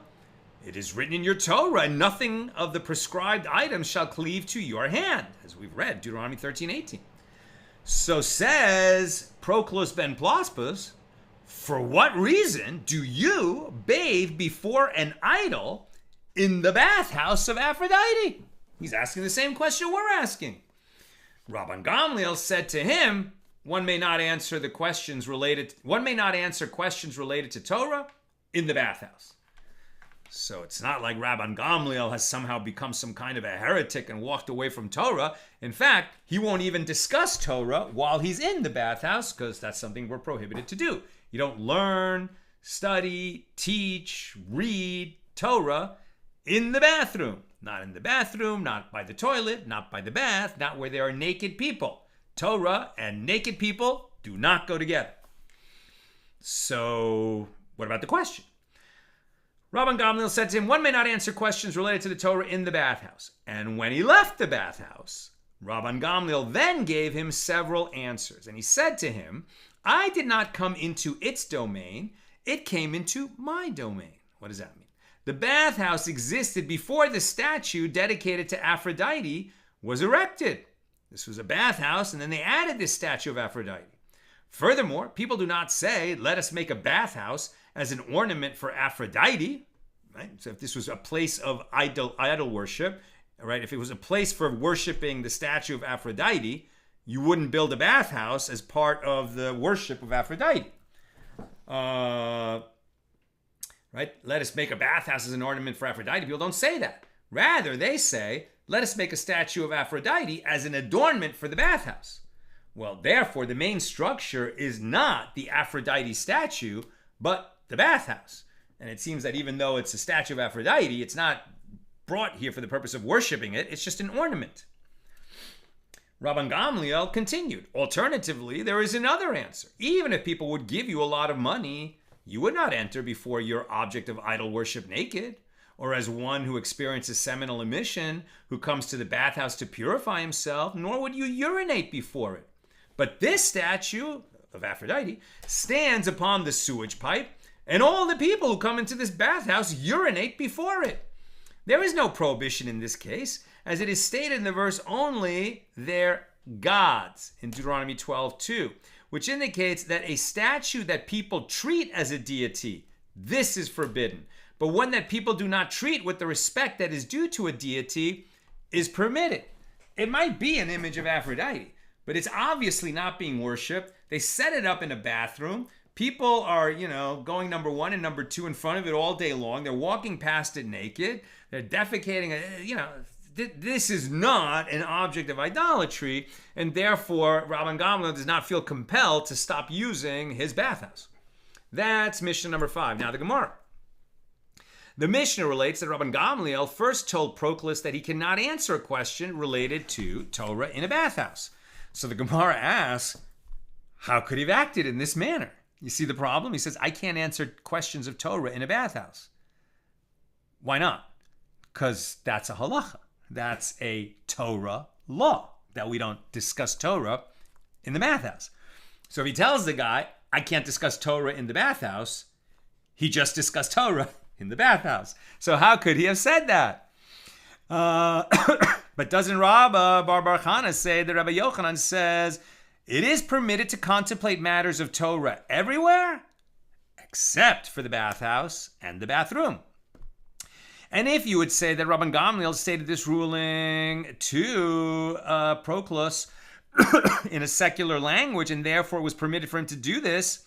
it is written in your Torah, and nothing of the prescribed items shall cleave to your hand, as we've read, Deuteronomy 13:18. So says Proclus ben Plospus, for what reason do you bathe before an idol in the bathhouse of Aphrodite? He's asking the same question we're asking. Rabban Gamliel said to him, one may not answer questions related to Torah in the bathhouse. So it's not like Rabban Gamliel has somehow become some kind of a heretic and walked away from Torah. In fact, he won't even discuss Torah while he's in the bathhouse, because that's something we're prohibited to do. You don't learn, study, teach, read Torah in the bathroom. Not in the bathroom, not by the toilet, not by the bath, not where there are naked people. Torah and naked people do not go together. So what about the question? Rabban Gamliel said to him, one may not answer questions related to the Torah in the bathhouse. And when he left the bathhouse, Rabban Gamliel then gave him several answers. And he said to him, I did not come into its domain, it came into my domain. What does that mean? The bathhouse existed before the statue dedicated to Aphrodite was erected. This was a bathhouse, and then they added this statue of Aphrodite. Furthermore, people do not say, let us make a bathhouse as an ornament for Aphrodite. Right? So if this was a place of idol worship, right? If it was a place for worshiping the statue of Aphrodite, you wouldn't build a bathhouse as part of the worship of Aphrodite. Right? Let us make a bathhouse as an ornament for Aphrodite. People don't say that. Rather, they say, let us make a statue of Aphrodite as an adornment for the bathhouse. Well, therefore, the main structure is not the Aphrodite statue, but the bathhouse. And it seems that even though it's a statue of Aphrodite, it's not brought here for the purpose of worshiping it. It's just an ornament. Rabban Gamliel continued, alternatively, there is another answer. Even if people would give you a lot of money, you would not enter before your object of idol worship naked, or as one who experiences seminal emission, who comes to the bathhouse to purify himself, nor would you urinate before it. But this statue of Aphrodite stands upon the sewage pipe, and all the people who come into this bathhouse urinate before it. There is no prohibition in this case, as it is stated in the verse only, they're gods, in Deuteronomy 12:2, which indicates that a statue that people treat as a deity, this is forbidden. But one that people do not treat with the respect that is due to a deity is permitted. It might be an image of Aphrodite, but it's obviously not being worshipped. They set it up in a bathroom. People are, going number one and number two in front of it all day long. They're walking past it naked. They're defecating, this is not an object of idolatry, and therefore Rabban Gamliel does not feel compelled to stop using his bathhouse. That's Mishnah number 5. Now the Gemara. The Mishnah relates that Rabban Gamliel first told Proclus that he cannot answer a question related to Torah in a bathhouse. So the Gemara asks, how could he have acted in this manner? You see the problem? He says, I can't answer questions of Torah in a bathhouse. Why not? Because that's a halacha. That's a Torah law, that we don't discuss Torah in the bathhouse. So if he tells the guy, I can't discuss Torah in the bathhouse, he just discussed Torah in the bathhouse. So how could he have said that? But doesn't Rabba Bar Chana say that Rabbi Yochanan says it is permitted to contemplate matters of Torah everywhere except for the bathhouse and the bathroom? And if you would say that Rabban Gamliel stated this ruling to Proclus in a secular language and therefore it was permitted for him to do this,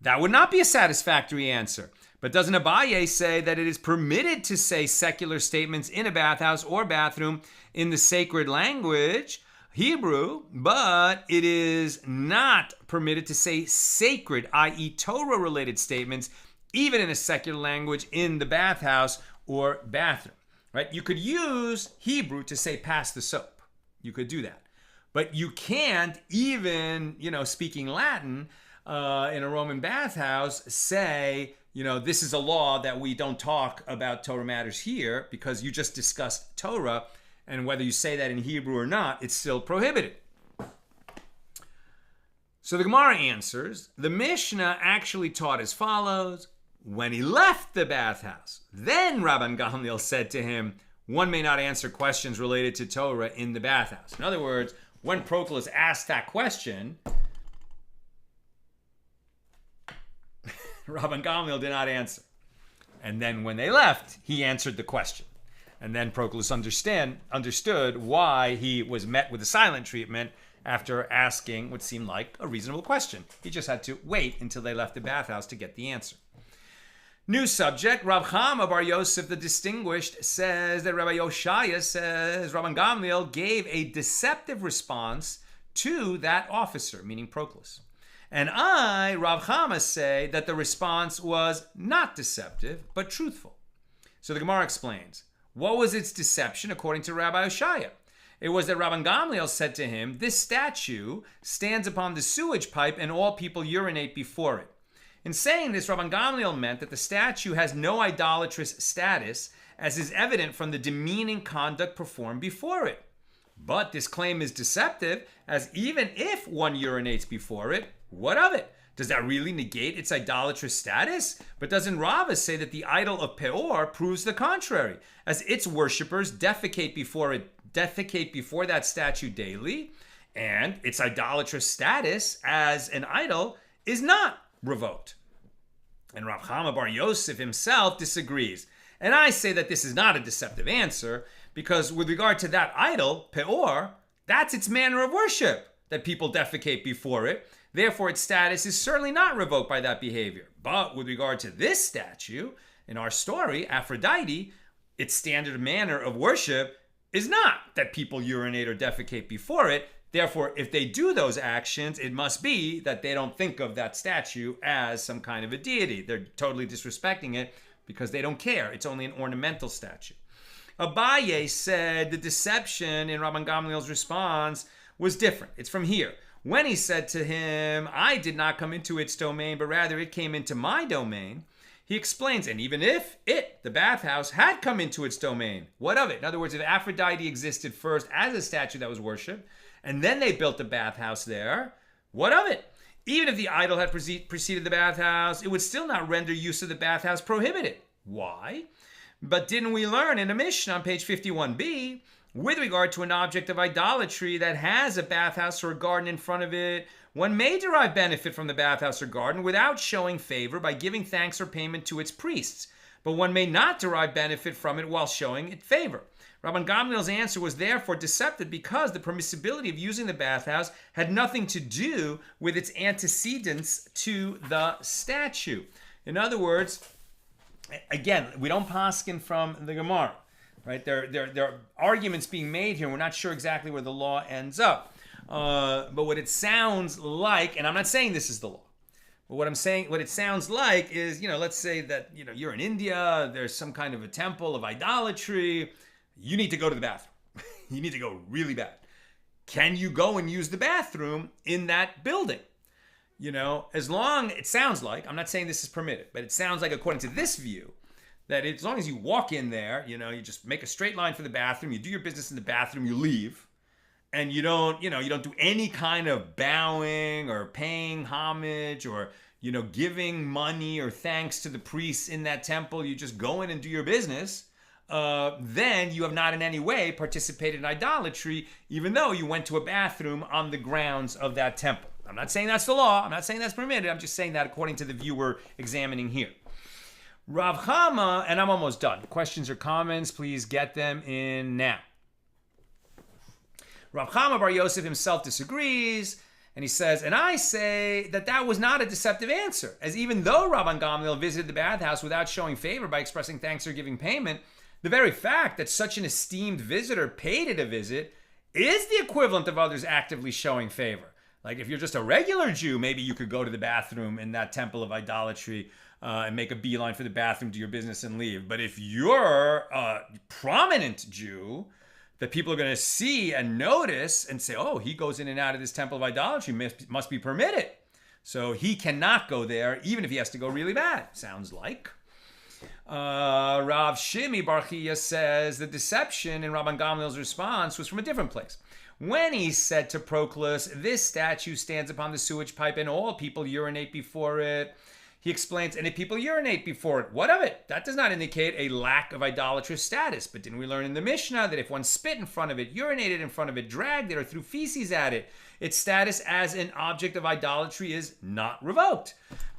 that would not be a satisfactory answer. But doesn't Abaye say that it is permitted to say secular statements in a bathhouse or bathroom in the sacred language, Hebrew, but it is not permitted to say sacred, i.e. Torah-related statements, even in a secular language in the bathhouse or bathroom, right? You could use Hebrew to say pass the soap. You could do that. But you can't even, speaking Latin in a Roman bathhouse say, this is a law that we don't talk about Torah matters here because you just discussed Torah, and whether you say that in Hebrew or not, it's still prohibited. So the Gemara answers, the Mishnah actually taught as follows. When he left the bathhouse, then Rabban Gamliel said to him, one may not answer questions related to Torah in the bathhouse. In other words, when Proclus asked that question, Rabban Gamliel did not answer. And then when they left, he answered the question. And then Proclus understood why he was met with a silent treatment after asking what seemed like a reasonable question. He just had to wait until they left the bathhouse to get the answer. New subject, Rav Chama Bar Yosef the Distinguished says that Rabbi Yoshaya says Rabban Gamliel gave a deceptive response to that officer, meaning Proclus. And I, Rav Chama, say that the response was not deceptive, but truthful. So the Gemara explains, what was its deception according to Rabbi Yoshaya? It was that Rabban Gamliel said to him, this statue stands upon the sewage pipe and all people urinate before it. In saying this, Rabban Gamliel meant that the statue has no idolatrous status, as is evident from the demeaning conduct performed before it. But this claim is deceptive, as even if one urinates before it, what of it? Does that really negate its idolatrous status? But doesn't Rava say that the idol of Peor proves the contrary, as its worshippers defecate before that statue daily, and its idolatrous status as an idol is not revoked? And Rav Chama Bar Yosef himself disagrees. And I say that this is not a deceptive answer, because with regard to that idol, Peor, that's its manner of worship, that people defecate before it. Therefore, its status is certainly not revoked by that behavior. But with regard to this statue, in our story, Aphrodite, its standard manner of worship is not that people urinate or defecate before it. Therefore, if they do those actions, it must be that they don't think of that statue as some kind of a deity. They're totally disrespecting it because they don't care. It's only an ornamental statue. Abaye said the deception in Rabban Gamliel's response was different. It's from here. When he said to him, I did not come into its domain, but rather it came into my domain, he explains, and even if it, the bathhouse, had come into its domain, what of it? In other words, if Aphrodite existed first as a statue that was worshipped, and then they built the bathhouse there, what of it? Even if the idol had preceded the bathhouse, it would still not render use of the bathhouse prohibited. Why? But didn't we learn in a Mishna on page 51b, with regard to an object of idolatry that has a bathhouse or a garden in front of it, one may derive benefit from the bathhouse or garden without showing favor by giving thanks or payment to its priests, but one may not derive benefit from it while showing it favor. Rabban Gamliel's answer was therefore deceptive because the permissibility of using the bathhouse had nothing to do with its antecedents to the statue. In other words, again, we don't paskin from the Gemara, right? There are arguments being made here. We're not sure exactly where the law ends up. But what it sounds like, and I'm not saying this is the law, but what it sounds like is, let's say that, you're in India, there's some kind of a temple of idolatry, you need to go to the bathroom. You need to go really bad. Can you go and use the bathroom in that building? As long, it sounds like, I'm not saying this is permitted, but it sounds like according to this view, that as long as you walk in there, you just make a straight line for the bathroom, you do your business in the bathroom, you leave, and you don't do any kind of bowing or paying homage or, giving money or thanks to the priests in that temple, you just go in and do your business, then you have not in any way participated in idolatry, even though you went to a bathroom on the grounds of that temple. I'm not saying that's the law. I'm not saying that's permitted. I'm just saying that according to the view we're examining here. Rav Chama, and I'm almost done. Questions or comments, please get them in now. Rav Chama Bar Yosef himself disagrees, and he says, and I say that was not a deceptive answer, as even though Rabban Gamliel visited the bathhouse without showing favor by expressing thanks or giving payment, the very fact that such an esteemed visitor paid it a visit is the equivalent of others actively showing favor. Like if you're just a regular Jew, maybe you could go to the bathroom in that temple of idolatry and make a beeline for the bathroom, do your business and leave. But if you're a prominent Jew that people are going to see and notice and say, oh, he goes in and out of this temple of idolatry, must be permitted. So he cannot go there, even if he has to go really bad, sounds like. Rav Shimi Bar Chiya says the deception in Rabban Gamliel's response was from a different place. When he said to Proclus, this statue stands upon the sewage pipe and all people urinate before it, he explains, and if people urinate before it, what of it? That does not indicate a lack of idolatrous status. But didn't we learn in the Mishnah that if one spit in front of it, urinated in front of it, dragged it, or threw feces at it, its status as an object of idolatry is not revoked?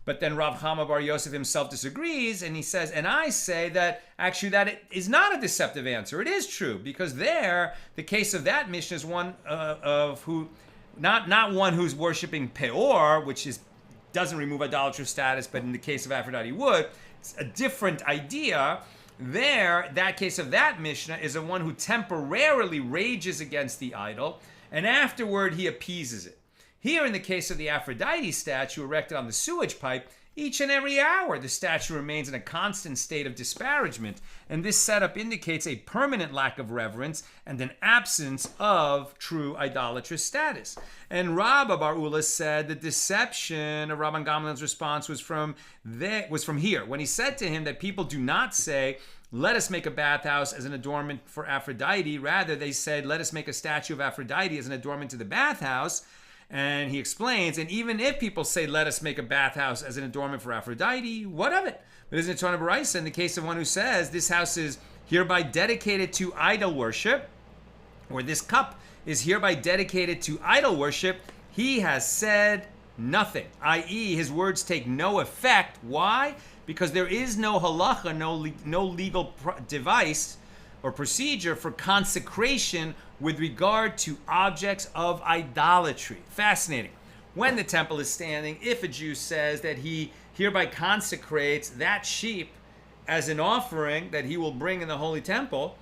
But then Rav Chama Bar Yosef himself disagrees, and he says, and I say that actually that it is not a deceptive answer. It is true, because there, the case of that Mishnah is one of who, not one who's worshiping Peor, which doesn't remove idolatrous status, but in the case of Aphrodite would. It's a different idea. There, that case of that Mishnah is a one who temporarily rages against the idol, and afterward he appeases it. Here, in the case of the Aphrodite statue erected on the sewage pipe, each and every hour the statue remains in a constant state of disparagement, and this setup indicates a permanent lack of reverence and an absence of true idolatrous status. And Rabba Bar Ula said the deception of Rabban Gamliel's response was from here, when he said to him that people do not say, let us make a bathhouse as an adornment for Aphrodite. Rather, they said, let us make a statue of Aphrodite as an adornment to the bathhouse. And he explains, and even if people say, let us make a bathhouse as an adornment for Aphrodite, what of it? But isn't it Torah B'Raisa in the case of one who says, this house is hereby dedicated to idol worship, or this cup is hereby dedicated to idol worship, he has said nothing, i.e. his words take no effect. Why? Because there is no halacha, no legal device or procedure for consecration with regard to objects of idolatry. Fascinating. When the temple is standing, if a Jew says that he hereby consecrates that sheep as an offering that he will bring in the holy temple,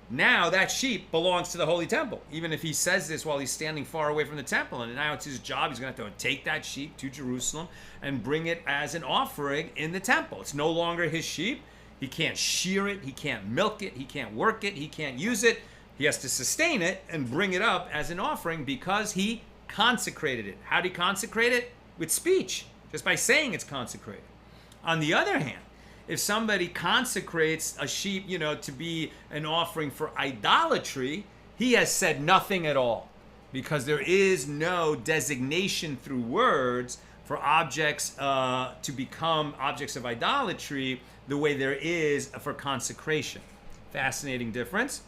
now that sheep belongs to the holy temple. Even if he says this while he's standing far away from the temple, and now it's his job, he's going to have to take that sheep to Jerusalem and bring it as an offering in the temple. It's no longer his sheep. He can't shear it, he can't milk it, he can't work it, he can't use it. He has to sustain it and bring it up as an offering because he consecrated it. How did he consecrate it? With speech, just by saying it's consecrated. On the other hand, if somebody consecrates a sheep, to be an offering for idolatry, he has said nothing at all, because there is no designation through words for objects to become objects of idolatry the way there is for consecration. Fascinating difference.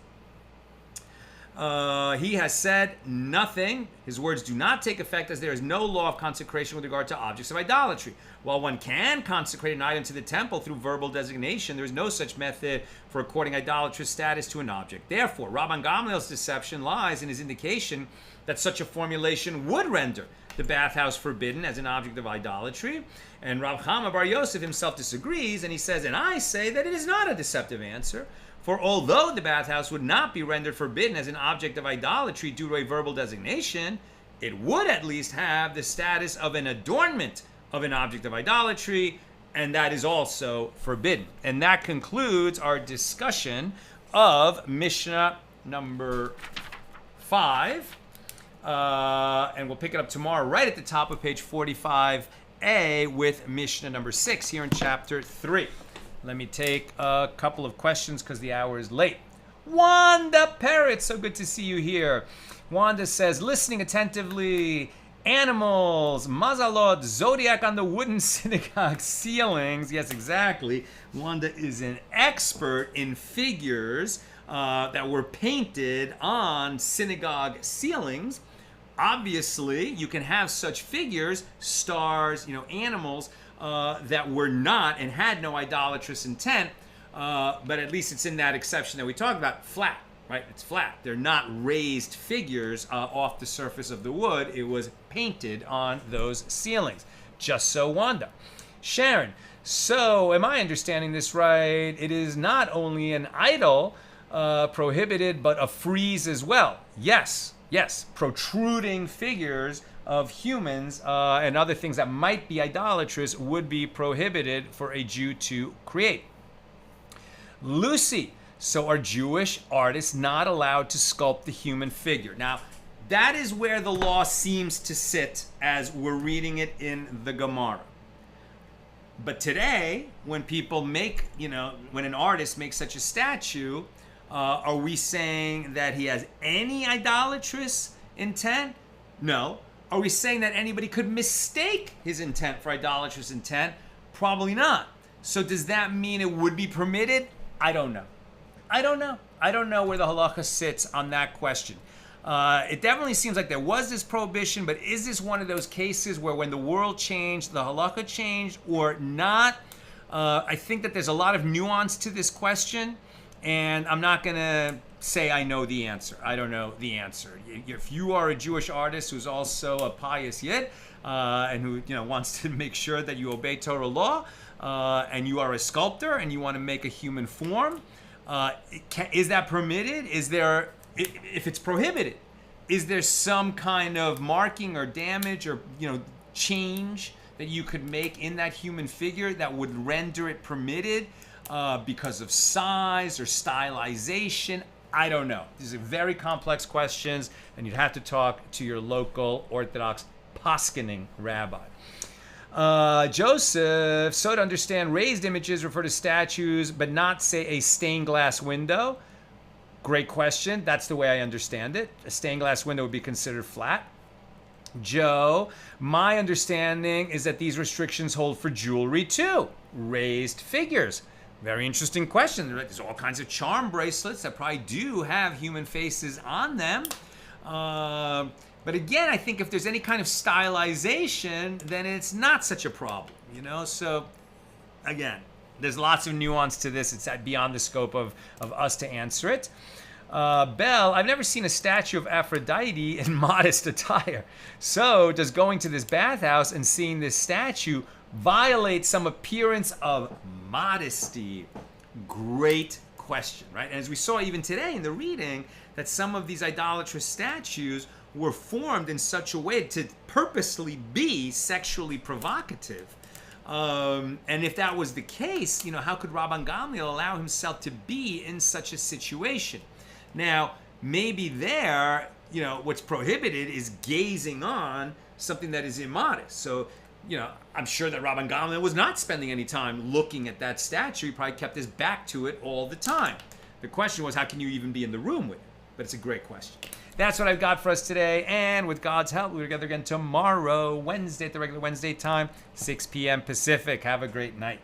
He has said nothing. His words do not take effect, as there is no law of consecration with regard to objects of idolatry. While one can consecrate an item to the temple through verbal designation, there is no such method for according idolatrous status to an object. Therefore, Rabban Gamliel's deception lies in his indication that such a formulation would render the bathhouse forbidden as an object of idolatry. And Rav Chama Bar Yosef himself disagrees, and he says, and I say that it is not a deceptive answer. For although the bathhouse would not be rendered forbidden as an object of idolatry due to a verbal designation, it would at least have the status of an adornment of an object of idolatry, and that is also forbidden. And that concludes our discussion of Mishnah number 5. And we'll pick it up tomorrow right at the top of page 45a with Mishnah number 6 here in chapter 3. Let me take a couple of questions because the hour is late. Wanda Parrott, so good to see you here. Wanda says, listening attentively, animals, mazalot, zodiac on the wooden synagogue ceilings. Yes, exactly. Wanda is an expert in figures that were painted on synagogue ceilings. Obviously, you can have such figures, stars, animals, that were not and had no idolatrous intent, but at least it's in that exception that we talked about, flat, right? It's flat. They're not raised figures off the surface of the wood. It was painted on those ceilings. Just so, Wanda. Sharon, so am I understanding this right? It is not only an idol prohibited, but a frieze as well. Yes, protruding figures of humans and other things that might be idolatrous would be prohibited for a Jew to create. Lucy, so are Jewish artists not allowed to sculpt the human figure? Now, that is where the law seems to sit as we're reading it in the Gemara. But today, when people make, when an artist makes such a statue, are we saying that he has any idolatrous intent? No. Are we saying that anybody could mistake his intent for idolatrous intent? Probably not. So does that mean it would be permitted? I don't know. I don't know where the halacha sits on that question. It definitely seems like there was this prohibition, but is this one of those cases where when the world changed, the halacha changed or not? I think that there's a lot of nuance to this question, and I'm not going to say I know the answer. I don't know the answer. If you are a Jewish artist who's also a pious yid, and who wants to make sure that you obey Torah law, and you are a sculptor and you want to make a human form, is that permitted? Is there, if it's prohibited, is there some kind of marking or damage or change that you could make in that human figure that would render it permitted because of size or stylization? I don't know. These are very complex questions, and you'd have to talk to your local Orthodox poskening rabbi. Joseph, so to understand, raised images refer to statues, but not, say, a stained glass window. Great question. That's the way I understand it. A stained glass window would be considered flat. Joe, my understanding is that these restrictions hold for jewelry too. Raised figures. Very interesting question. There's all kinds of charm bracelets that probably do have human faces on them. But again, I think if there's any kind of stylization, then it's not such a problem, So again, there's lots of nuance to this. It's beyond the scope of us to answer it. Belle, I've never seen a statue of Aphrodite in modest attire. So does going to this bathhouse and seeing this statue violate some appearance of modesty? Great question, right? And as we saw even today in the reading, that some of these idolatrous statues were formed in such a way to purposely be sexually provocative. And if that was the case, how could Rabban Gamliel allow himself to be in such a situation? Now, maybe there, what's prohibited is gazing on something that is immodest. So, I'm sure that Rabban Gamliel was not spending any time looking at that statue. He probably kept his back to it all the time. The question was, how can you even be in the room with it? But it's a great question. That's what I've got for us today. And with God's help, we're together again tomorrow, Wednesday, at the regular Wednesday time, 6 p.m. Pacific. Have a great night.